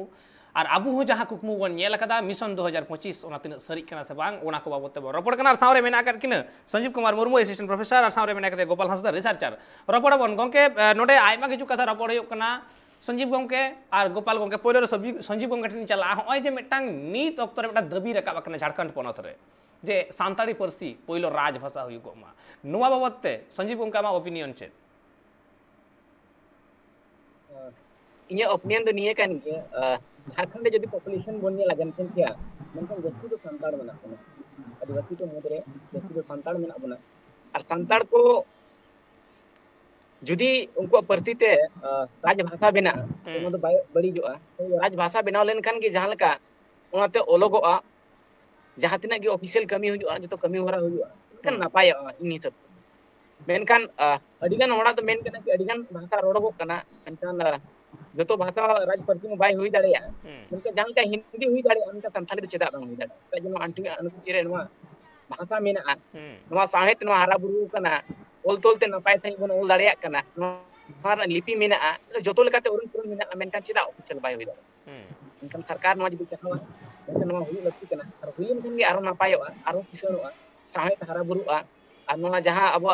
ar abu ho jaha kukmu bon nyel kada mission 2025 ona tinak sarik kana se bang ona ko babot te ropor kana sawre mena kat kina Sanjeev Kumar Murmu assistant professor ar sawre mena kate Gopal Hasda researcher ropor bon gongke node aima kichu katha ropor huyuk kana Sanjeev gongke ar Gopal gongke poilo re Sanjeev gongke tin chala hoy je metang nit okto re meta dabi rakab kana Jharkhand ponot re je santari parsi poilo raj bhasha huyuk ma noa babot te Sanjeev gongke ma opinion chet
inya opinion do niye kan ge Jharkhand jadi population bon nyela जनसंख्या menkan jasti do santar menak bona adivasi ko mudre jasti do santar menak bona ar santar ko judi unko parsi te raj bhasha bena ono do badi joa raj bhasha benaw len kan ge jahan leka onate ologoa jahan tina ge official kami hujua joto kami hora hujua kan napaya ini sab menkan adigan hora to men kana ki adigan bhasha rodogok kana menkan joto bhasha raj parsi mo bai hui dareya menka jang ka hindi hui dareya menka santali do cheda bang hui dareya ka jeno antu anu chire noa bhasha mena noa sahet noa hara buru kana ol tolte napai thai bon ol dareya kana noa lipi mena joto lekate urun urun mena menkan cheda official bai hui dareya menkan sarkar noa jadi katawa menkan noa hui lakti kana ar hui menkan ge aro napayoa aro kisonoa sahet hara buru ar noa jaha abo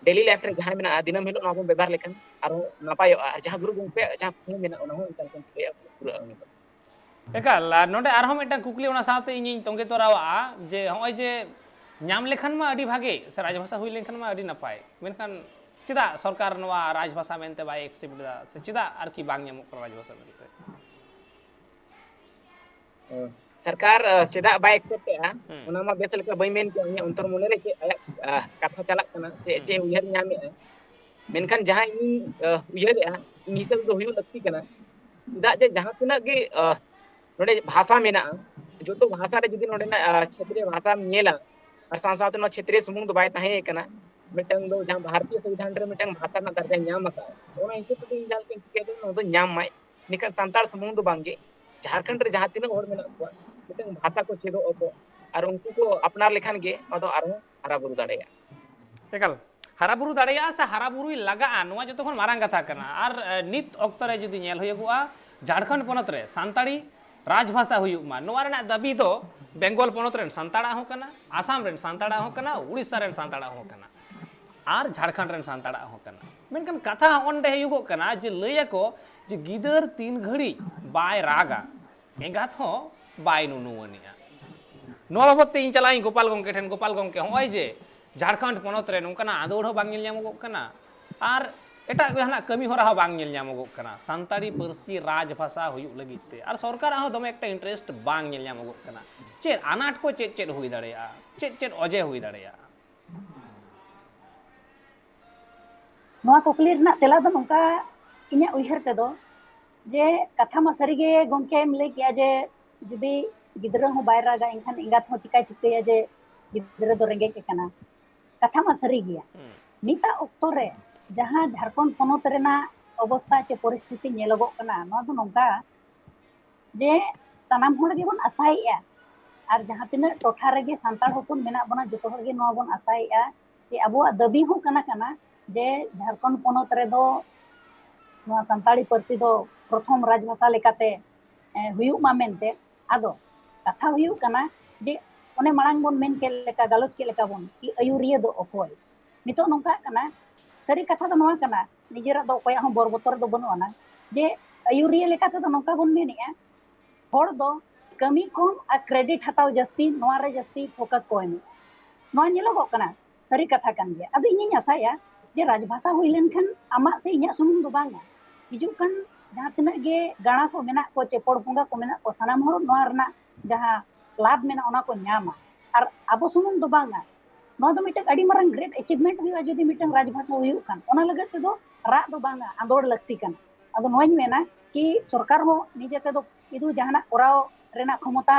daily life re jaha mena dinam hilo noa bon bebar lekan aro napayo jaha guru gongpe jaha pung mena ona ho intan kon pe pura ang
ekal node arhom metang kukli ona saute inying tongge torawa je hoy je nyam lekhan ma adi bhage se raj bhasha hui lekhan ma adi napai menkan chida sarkar noa raj bhasha mente bai accept da se chida ar ki bang nyamuk raj bhasha mente
sarkar cheda bai accept ya ona ma betel ka bai men ko nya untor mone re ke aya katha chalak kana je uyar nyame menkan jaha ini uyar ya misal do huyu lakti kana ida je jaha tina ge node bhasha mena joto bhasha re judi node na kshetriya bhasha nyela ar sansat no kshetriya sumung do bai tahe kana metang do jaha bharatiya संविधान re metang bhasha na darja nyam aka ona itu to injal ke ke do no nyam mai nikan santar sumung do bangge Jharkhand re jaha tina hor mena ko metang bhasha ko chedo opo ar unku ko apnar lekhan ge odo aro hara buru dareya
ekal haraburu dareya se haraburui lagaa noa joto khon marang katha kana ar nit okto re judi nyel huyugua Jharkhand ponot re santari raj bhasha huyuk ma noa rena dabi do Bengal ponot ren santara ho kana Assam ren santara ho kana Odisha ren santara ho kana ar Jharkhand ren santara ho kana menkan katha onde huyugok kana je laya ko je gidar 3 ghadi bai raga engat ho bai nunuania noa babot te in chalai Gopal gongke then Gopal gongke hoy je Jharkhand ponot re nongkana ador ho bang nyel nyamogok kana ar eta jahana kami hora ho bang nyel nyamogok kana santari parsi raj bhasha huyuk lagit te ar sarkar ho dome ekta interest bang nyel nyamogok kana chet anat ko chet hui dareya chet oje hui dareya
noa kukli rena tela do nongka inya uyhar te do je katha ma sarige gongke em lay kiya je judi gidra ho bai raga enkan engat ho chikai chikaya je gidra do renge ke kana katha ma sari gaya nita okto re jaha Jharkhand ponot rena obostha che poristiti nyelogok kana no do nongka je tanam hor ge bon asai ya ar jaha tina totha rege santal hopon mena bona joto hor ge no bon asai ya je abo dabi ho kana kana je Jharkhand ponot re do no santali parsi do prothom raj bhasha lekate huyuk ma mente ado katha huyuk kana je one marang bon men ke leka galoch ke leka bon ki ayuriya do okoy nito nongka kana sari katha do noa kana nijera do koya hon bor botor do banu ana je ayuriya lekate do nongka bon menea hor do kami kom a credit hataw jasti noa re jasti focus ko emi noa nyelogok kana sari katha kan ge adu inyang asaya je rajbhasa hui lenkhan amak se inya sumung do banga hijuk kan jaha tina ge gana ko menak ko cepor bunga ko menak ko sanam hor noa rena jaha लाभ में ना को न्यामा और अब सुमुंग दो बांगा नों दो मिटक अड़ी मरंग ग्रेट अचीवमेंट हुआ जो दी मिटक राजभाषा हुई उकान ओना लगत ते दो रा दो बांगा आंदोड़ लगती कन अदो नोइन में ना कि सरकार हो निजे ते दो इदु जहाना कोराव रेना क्षमता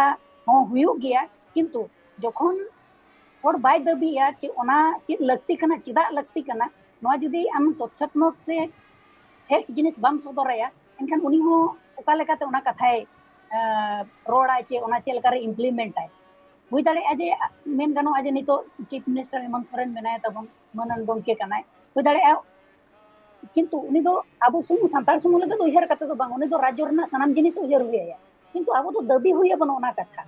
हो हुई गया किंतु जखन और बाय दबिया चे ओना चे लगती कना चिदा लगती कना नोआ जुदी आम तथ्यात्मक से एक जिनिस बाम सदरया एनखान उनी हो ओका लेकाते ओना कथाय रोड़ा चे ओना चे लकारे इम्प्लीमेंट आय हुई दाड़े आजे मेन गानो आजे नितो चीफ मिनिस्टर हेमंत सोरेन मेनाय तबन मनन गंके कनाय हुई दाड़े किंतु उनी दो आबो सुमु सांतार सुमु लगे दो उयहर कते दो बांग उनी दो राज्य रना सनाम जिनिस उयहर हुइया किंतु आबो दो दबी हुइया बन ओना कथा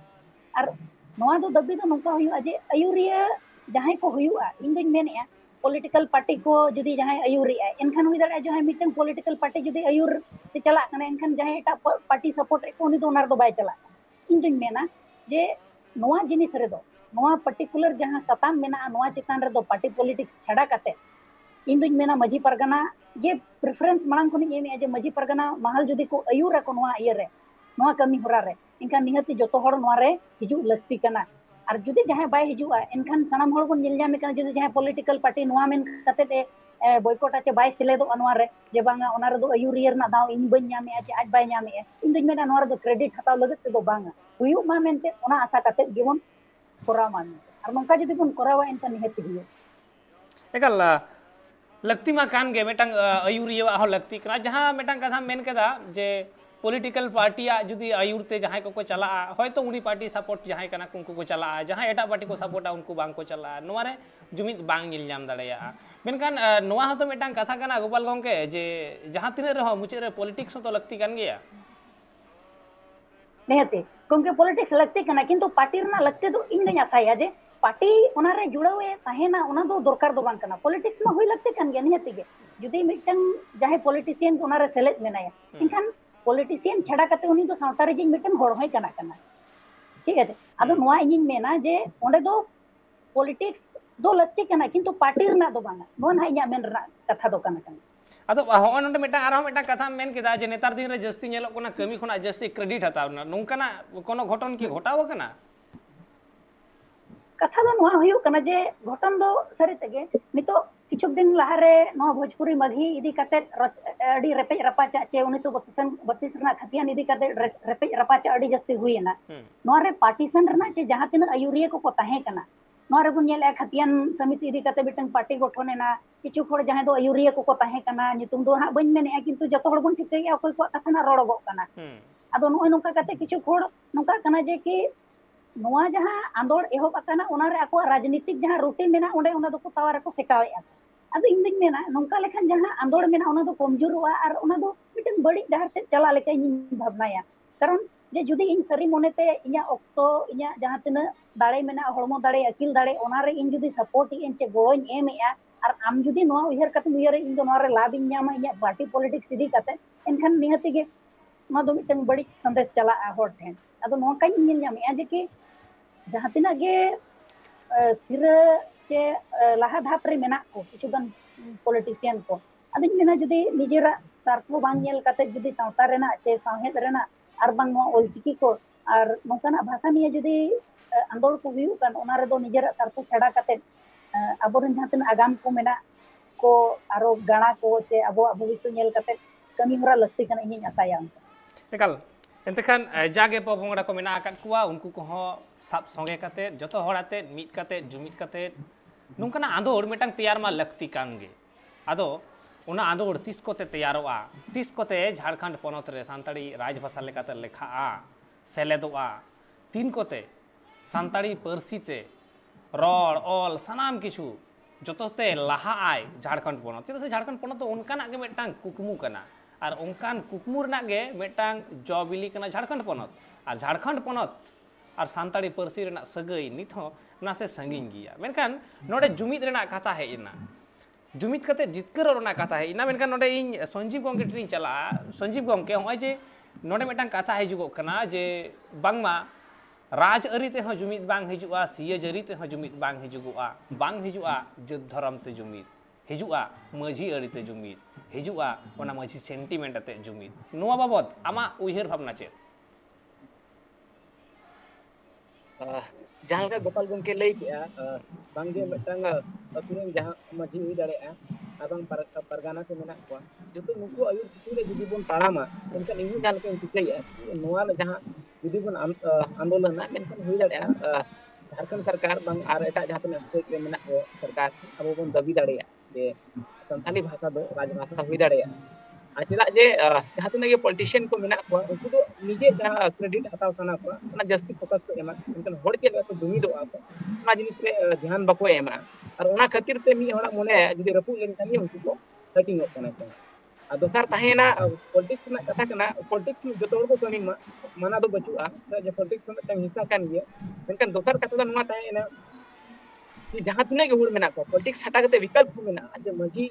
आर नोआ दो दबी दो नोका हुइया जे अयुरिया जहां को हुइया इन दिन मेनेया पॉलिटिकल पार्टी को जुदी जहां अयुरी आय एनखान हुई दाड़े जहां मिटन पॉलिटिकल पार्टी जुदी अयुर ते चला कने एनखान जहां एटा पार्टी सपोर्ट को उनी दो ओनार दो बाय चला इन दिन मेना जे नोआ जिनिस रे दो नोआ पर्टिकुलर जहां सताम मेना नोआ चितान रे दो पार्टी पॉलिटिक्स छड़ा कते इन दिन मेना मजी परगना ये प्रेफरेंस मांग को नहीं जे मजी परगना महल जुदी को अयुर को नोआ इयर रे नोआ कमी होरा रे इनका निहति जतो हर नोआ रे हिजु लगती कना और जुदी जहां बाय हिजुआ एनखान सनाम हर को निल जामे कना जुदी जहां पॉलिटिकल पार्टी नोआ मेन कते ते बॉयकॉट आचे बाय सिले दो अनवा रे जे बांगा ओना रे दो अयुरियर ना दाव इन बन जामे आचे आज बाय जामे इन दिन मेना नोआ रे दो क्रेडिट हताव लगत ते दो बांगा हुयु मा मेनते ओना आशा कते जीवन कोरा मान और नोंका जुदी बन कोरावा एनका निहति हुयो
एकल लगती मा कान गे मेटांग अयुरिया हो लगती कना जहां मेटांग कथा मेन केदा जे पॉलिटिकल पार्टी जुदी आयुरते जहां को चला हयतो उनी पार्टी सपोर्ट जहां कना उनको को चला जहां एटा पार्टी को सपोर्टा उनको बांग को चला नोआ रे जुमित बांग निल जाम दाड़ेया मेनखान नोआ हतो मेटांग कथा कना गोपाल गंके जे जहां तिने रहो मुचे रे पॉलिटिक्स तो लगती कान गया
नेहते गंके पॉलिटिक्स लगती कना किंतु पार्टी रना लगते दो इन गया था जे पार्टी ओना रे जुड़ावे ताहेना ओना दो दरकार दो बांग कना पॉलिटिक्स में होई लगते कान गया निहति गे जुदी मिटन जहां पॉलिटिशियन ओना रे सेलेक्ट मेनाया इनखान पॉलिटिशियन छड़ा कते उनी दो सावता रे जिन मिटन होड़ होय कना कना ठीक है आदो नोआ इनिन मेना जे ओंडे दो पॉलिटिक्स दो लगती कना किंतु पार्टी रना दो बांगा नोआ ना इया मेन रना कथा दो कना कना
अदो हो नोंडे मेटा आरो मेटा कथा मेन केदा जे नेतार दिन रे जस्ती नेलो कोना कमी खोना जस्ती क्रेडिट हतावना नोंकाना कोनो घटन की घटाव कना
कथा दो नोआ हुयु कना जे घटन दो सरी तेगे नितो किछु दिन लहारे नोआ भोजपुरी मधी इदी कते अडी रेपेज रपाचा चे 1932 रना खतियान इदी कते रेपेज रपाचा अडी जस्ती हुइना नोआ रे पार्टीशन रना चे जहां तिना अयुरिया को ताहे कना नोआ रे बुन नेले खतियान समिति इदी कते बिटंग पार्टी गठनेना किछु खोड़ जहां दो अयुरिया को ताहे कना नितुम दो हा बन मेने किंतु जतो हड़ बुन ठिकैया कोई को कथा ना रोड़गो कना आदो नोय नोका कते किछु खोड़ नोका कना जे कि नोआ जहां आंदोड़ एहोब अकाना ओना रे आको राजनीतिक जहां रूटीन मेना ओंडे ओना दो को तावार को सेकावेया आदो इन दिन मेना नोंका लेखन जहां आंदोड़ मेना ओना दो कमजोरवा और ओना दो मिटन बड़ी डहर से चला लेका इन भावनाया कारण जे जुदी इन सरी मोनेते इया ऑक्तो इया जहां तिना दाड़े मेना हड़मो दाड़े अकिल दाड़े ओना रे इन जुदी सपोर्ट इन चे गोइन एमेया और आम जुदी नोआ उयहर कते उयहर इन दो नोआ रे लाभ इन न्यामा इया पार्टी पॉलिटिक्स इदी कते एनखान निहति गे नोआ दो मिटन बड़ी संदेश चला होड़ ठेन आदो नोआ काई इन न्यामेया जे कि जहां तिना गे सिरा चे लाहा धाप रे मेना को किछुगन पॉलिटिशियन को अदिन मेना जुदी निजेरा सार्थो बांग नेल कते जुदी सावता रेना चे साहेद रेना आर बांग नो ओलचिकी को आर नोकाना भाषा निये जुदी आंदोलन को हुयु कान ओना रे दो निजेरा सार्थो छड़ा कते अबोरन जहां तिना आगाम को मेना को आरो गाणा को चे अबो भविष्य नेल कते कमी होरा लगती कना इᱧ आसाया
एकल एंतखान जागे पबंगड़ा को मेना आकात कुआ उनको को साब संगे कते जतो होड़ाते मिट कते जुमिट कते नोंकाना आंदोड़ मेटांग तैयार मा लगती कान गे आदो ओना आंदोड़ तीस कोते तैयारोआ तीस कोते झारखंड पनत रे सानताड़ी राजभाषा लेकाते लेखाआ सेलेदोआ तीन कोते सानताड़ी पारसीते रड़ ऑल सनाम किछु जतोते लाहा आय झारखंड पनत चेदा से झारखंड पनत तो उनकाना गे मेटांग कुकमु कना और उनकान कुकमु रना गे मेटांग जबिली कना झारखंड पनत और झारखंड पनत और सानताड़ी पारसी रना सगई नित हो नासे संगिन गिया मेनखान नोडे जुमिद रना कथा हेजना जुमित कते जितकर और कथा है इना मेनखान नोडे इन संजीव गंगे टेन चला संजीव गंगे होय जे नोडे मिटन कथा हिजुगो कना जे बांगमा राज अरी ते हो जुमित बांग हिजुआ सिया जरी ते हो जुमित बांग हिजुगोआ बांग हिजुआ जुद्ध धर्म ते जुमित हिजुआ माझी अरी ते जुमित हिजुआ ओना माझी सेंटिमेंट ते जुमित नोआ बाबद आमा उइहर भावना चे
जहाँ का गोपाल गंके लई के बांगे मिटंग अतुरेन जहाँ माझी हुई दाड़े abang pargana ko menak ko juto nuku ayur kule judi bon tarama menkan ini jang ke tikai ya noa jahan judi bon आंदोलन ना menkan hui dare झारखंड सरकार bang ar eta jahan tena state re menak ko सरकार abo bon dabi dare je Santhali भाषा दो राजभाषा hui dare चेदा जे जहाँ तक ये पॉलिटिशियन को मेना को उनको तो निजे जहाँ क्रेडिट हताव सना को ना जस्ती फोकस को एमा उनकन होड़ के तो जुमिदो आप ना जिनिस रे ध्यान बको एमा और ओना खातिर ते मी होड़ा मोने जदि रपु लेन तनी उनको को कटिंग हो कना को आ दोसर ताहेना पॉलिटिक्स ना कथा कना पॉलिटिक्स में जतो को कमी माना दो बचुआ जे पॉलिटिक्स में तंग हिस्सा कान गया मेनकन दोसर कथा तो नुआ ताहेना कि जहाँ तने के होड़ मेना को पॉलिटिक्स हटा के विकल्प मेना जे मजी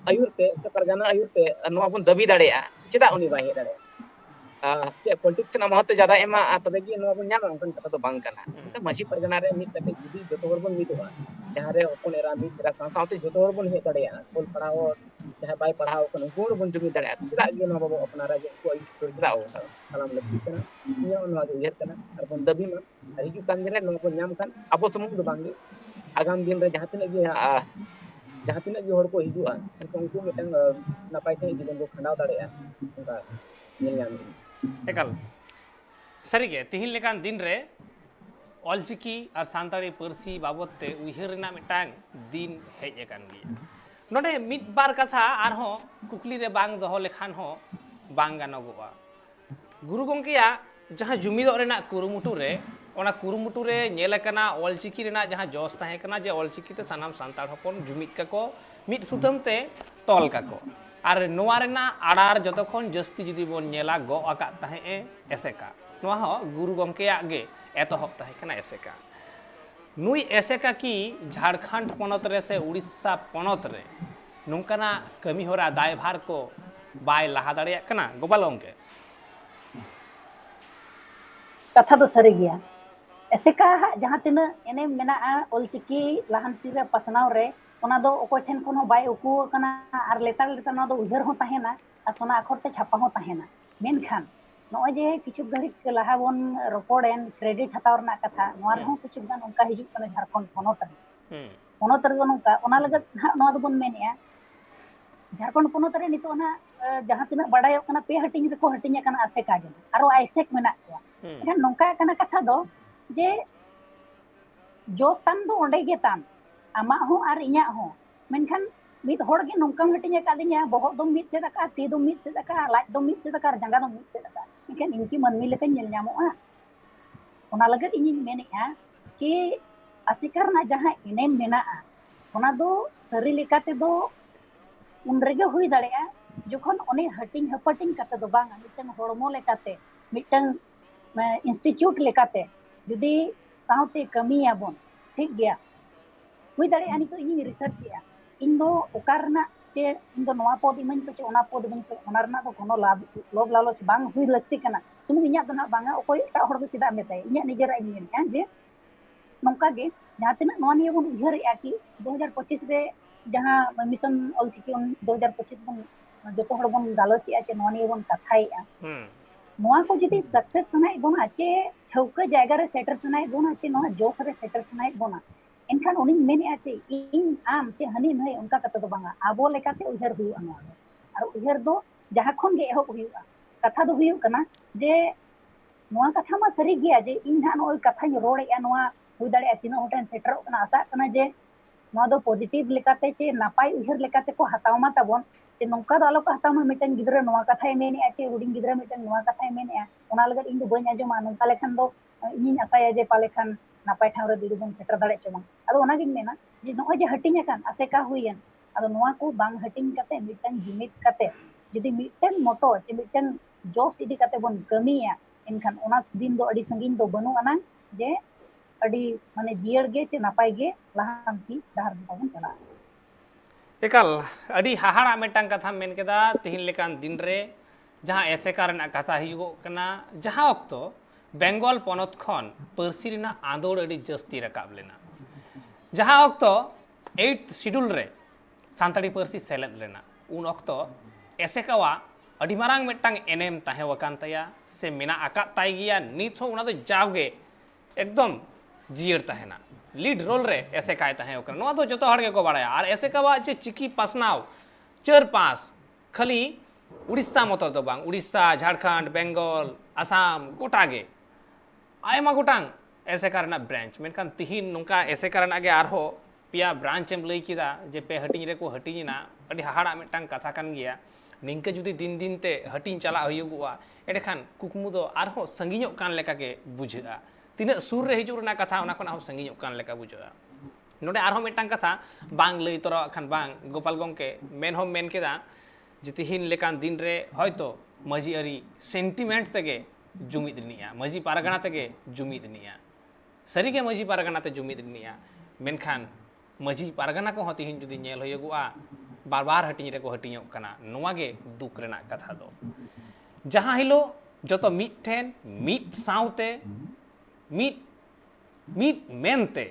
ayurte परगाना ayurte नोआ बन दबी दाड़ेया चेदा उनी बाय हे दाड़ेया चे पॉलिटिक्स ना महत्व ज्यादा एमा तबे कि नोआ बन न्यामा उनकन कथा तो बांग कना त माजी परगाना रे मित कते जुदी जतो हर बन मिदोआ जहां रे अपन एरा मित रा साथे जतो हर बन हे दाड़ेया कोल पढ़ाओ चाहे बाय पढ़ाओ कन गोड़ बन जुमी दाड़ेया चेदा कि नोआ बाबा अपना राजे को आई चेदा ओ सलाम लक्की कना निया नोआ जो उयहर कना और बन दबी मा हिजु कान रे नोआ बन न्याम कान अबो समूह दो बांगे आगाम दिन रे जहां तने कि जहाँ तीन भी को हिजुआ उनको मिटन नपाय से जीवन को खंडाव दाड़ेया उनका नेल
एकाल सरीगे तिहिन लेकान दिन रे ऑलचिकी और सांताड़ी पर्सी बाबत ते उइहर ना मिटांग दिन हेज एकान गिया नोडे मिट बार कथा आरहो कुकली रे बांग दहो लेखान हो बांग गानोगोआ गुरु गंकेया जहाँ जुमिदो रेना कुरुमुटु रे ओना कुरुमुटु रे नेल कना ऑलचिकी रेना जहाँ जोस ताहे कना जे ऑलचिकी ते सानाम सांताड़ हपन जुमिद काको मिट सुतम ते तोल काको आर नोआ रेना आड़ार जतखन जस्ती जुदी बोन नेला गो आका ताहे एसेका नोआ हो गुरु गंकेया गे एतहब ताहे कना एसेका नुई एसेका की झारखंड पनत रे से उड़ीसा पनत रे नोंकाना कमी होरा दायभार को बाय लहा दाड़ेया कना गोपाल गंके
कथा तो सरी गया ऐसे का जहाँ तीन एने मेना ऑलचिकी लहानती रे पसनाव रे ओना दो ओकोय ठेन कोनो बाय उकु कना आर लेतार लेतार ना दो उहर हो ताहेना आ सोना अखर ते छापा हो ताहेना मेनखान नोय जे किछु घड़ी लहा बोन रिकॉर्डेन क्रेडिट हतावर ना कथा नोआ रे हो किछु गान उनका हिजु कने झारखंड पनत रे नोका ओना लगत नोआ दो बोन मेनेया झारखंड पनत रे नितो ना जहाँ तीन बड़ायो कना पे हटिंग रे को हटिंग कना आसे काजन आरो आइसेक मेना को एखान नोका कना कथा दो जे जो तान दो ओंडे गे तान आमा हो आर इया हो मेनखान मित होड़ गे नोंकाम हटिंग कादिया बहक दो मित से दका ती दो मित से दका लाज दो मित से दका जंगा दो मित से दका मेनखान इनकी मनमी लेका नेल ᱧᱟᱢᱚᱜᱼᱟ ओना लगत इनिन मेनेआ कि आसिकार ना जहां एनेम मेनाआ ओना दो सरी लेकाते दो उन रेगे हुई दाड़ेआ जखन ओने हटिंग हपटिंग काते दो बांग मिटन होड़मो लेकाते मिटन इंस्टीट्यूट लेकाते जुदी साउते कमिया बोन ठीक गया हुई दाड़ेआ नि तो इनि रिसर्च किया इन दो ओकारना चे इन दो नवा पद इमन पे ओना पद इमन पे ओना रना दो कोनो लाभ लोभ लालच बांग हुई लगती कना सुनु इnya दो ना बांगा ओकोय एटा होड़ दो चिदा मेताय इnya निजेरा इन मेन जे नोंका गे जहां तिना नवा निये बोन उहरया कि 2025 रे जहां मिशन ऑलचिकी 2025 बोन जतो होड़ बोन गालोचिया चे नवा निये बोन कथाइया नोआ को जदि सक्सेस सनाय बोना चे ठौका जायगा रे सेटर सनाय बोना चे नोआ जोश रे सेटर सनाय बोना एनखान उनी मेने चे इन आम चे हनी नय उनका कथा दो बांगा आबो लेकाते उहर हुई अनवा और उहर दो जहां खन गे एहो हुईआ कथा दो हुई कना जे नोआ कथा मा सरी गया जे इन हान ओय कथा रोड़ेया नोआ हुई दाड़े तिना होटन सेटर कना आशा कना जे नोआ दो पॉजिटिव लेकाते चे नापाय उहर लेकाते को हतावमा ताबोन जे नोंका दो आलो को हतावमा मिटन गिदरा नोआ कथाय मेने चे हुडिंग गिदरा मिटन नोआ कथाय मेने ओना लगत इन दो बኝ आजमा नोंका लेखान दो इन आशाया जे पालेखान नापाय ठाव रे दिदुबन सेटर दाड़े चोमा अदो ओना गिन मेना जे नोय जे हटिंग कान आसे का हुईन अदो नोआ को बांग हटिंग काते मिटन जिमित काते जदि मिटन मोटो चे मिटन जोश इदी काते बोन कमिया इनखान ओना दिन दो अडी संगिन दो बनु अना जे अडी माने जियर गे चे नापाय गे लाहांती दाहर बोन चला
एकल अड़ी हाहाड़ा मेटांग कथा मेन केदा तिहिन लेकान दिन रे जहां एसेका रना कथा हिजुगो कना जहां अक्तो बेंगल पनत खन पर्सी रना आंदोड़ अड़ी जस्ती रकाब लेना जहां अक्तो 8th शेड्यूल रे सानताड़ी पर्सी सेलेद लेना उन अक्तो एसेकावा अड़ी मारांग मेटांग एनेम ताहे वकान तया से मेना आका ताई गिया नित हो उना तो जावगे एकदम जियर ताहेना लीड रोल रे एसेकाय ताहे वकान नोआ तो जतो हड़ के को बाड़ाया और एसेकावा जे चिकी पासनाव 4-5 खाली उड़ीसा मतल तो बांग उड़ीसा झारखंड बेंगल आसाम गोटागे आयमा गोटांग एसेका रना ब्रांच मेनखान तिहिन नोंका एसेका रना गे आरहो पिया ब्रांच एम लई किदा जे पे हटिंग रे को हटिंगना अड़ी हाहाड़ा मेटांग कथा कान गिया निंके जुदी दिन दिन ते हटिंग चला हुयुगुआ एडेखान कुकमु दो आरहो संगिño कान लेका के बुझा तिना सुर रे हिजुर रना कथा ओना कोना संगिño कान लेका बुझा नोडे आरहो मेटांग कथा बांग लई तोरा खान बांग गोपाल गंके मेन हो मेन केदा जे तिहिन लेकान दिन रे हयतो मजी अरी सेंटिमेंट तेगे जुमिद निया मजी पारगना तेगे जुमिद निया सरी के मजी पारगना ते जुमिद निया मेनखान मजी पारगना को तिहिन जुदी नेल होयगुआ बार बार हटिंग रे को हटिंग कना नोआ गे दुख रेना कथा दो जहां हिलो जतो मिट ठेन मिट साउते मिट मेनते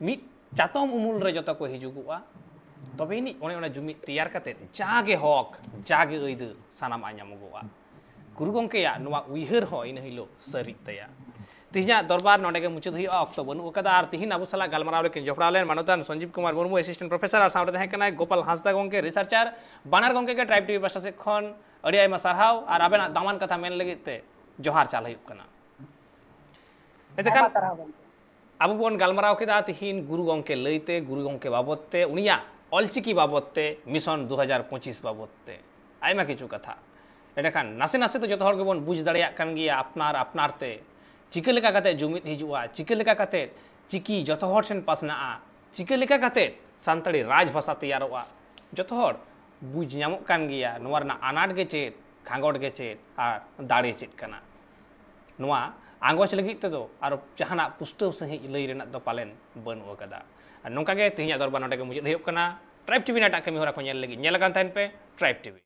मिट चातम उमुल रे जतो को हिजुगुआ तबे नि ओने जुमिद तैयार कते जागे हक जागे अइद सानाम आኛमगुआ गुरु गंकेया नोआ उइहर हो इन हिलो सरी तया तिहिना दरबार नोडे के मुचाद हुई अक्तो बनु कदा आर तिहिन अबु सला गालमाराव लेकिन जफड़ा लेन मानवतान संजीव कुमार मुर्मू असिस्टेंट प्रोफेसर आ साउंड तहे कनाय गोपाल हांसदा गंके रिसर्चर बानार गंके के ट्राइब टीवी पास्टा से खन अड़ी आयमा सारहाव आर आबेना दामान कथा मेन लगित ते जोहार चाल हुई कना एतेखान अबु बोन गालमाराव केदा तिहिन गुरु गंके लईते गुरु गंके बाबतते उनिया ऑलचिकी बाबतते मिशन 2025 बाबतते आयमा किछु कथा एडेखान नासे नासे तो जतो हर गेबन बुझ दाड़िया कान गिया अपनार अपनारते चिके लेका काते जुमिद हिजुआ चिके लेका काते चिकी जतो हर ठेन पासनाआ चिके लेका काते सानताड़ी राज भाषा तैयारोआ जतो हर बुझ ᱧᱟᱢᱚᱜ कान गिया नोआ रना आनाट गे चेत खांगोट गे चेत आ दाड़े चेत कना नोआ आंगोच लगित ते दो आरो जहाना पुष्टव सही लई रेना दो पालेन बनु कदा नोंका गे तिहिया दरबार नोडे के मुजिद हुयुग कना ट्राइब टीवी नाटा कमी होरा को नेल लगी नेल कान ताइन पे ट्राइब टीवी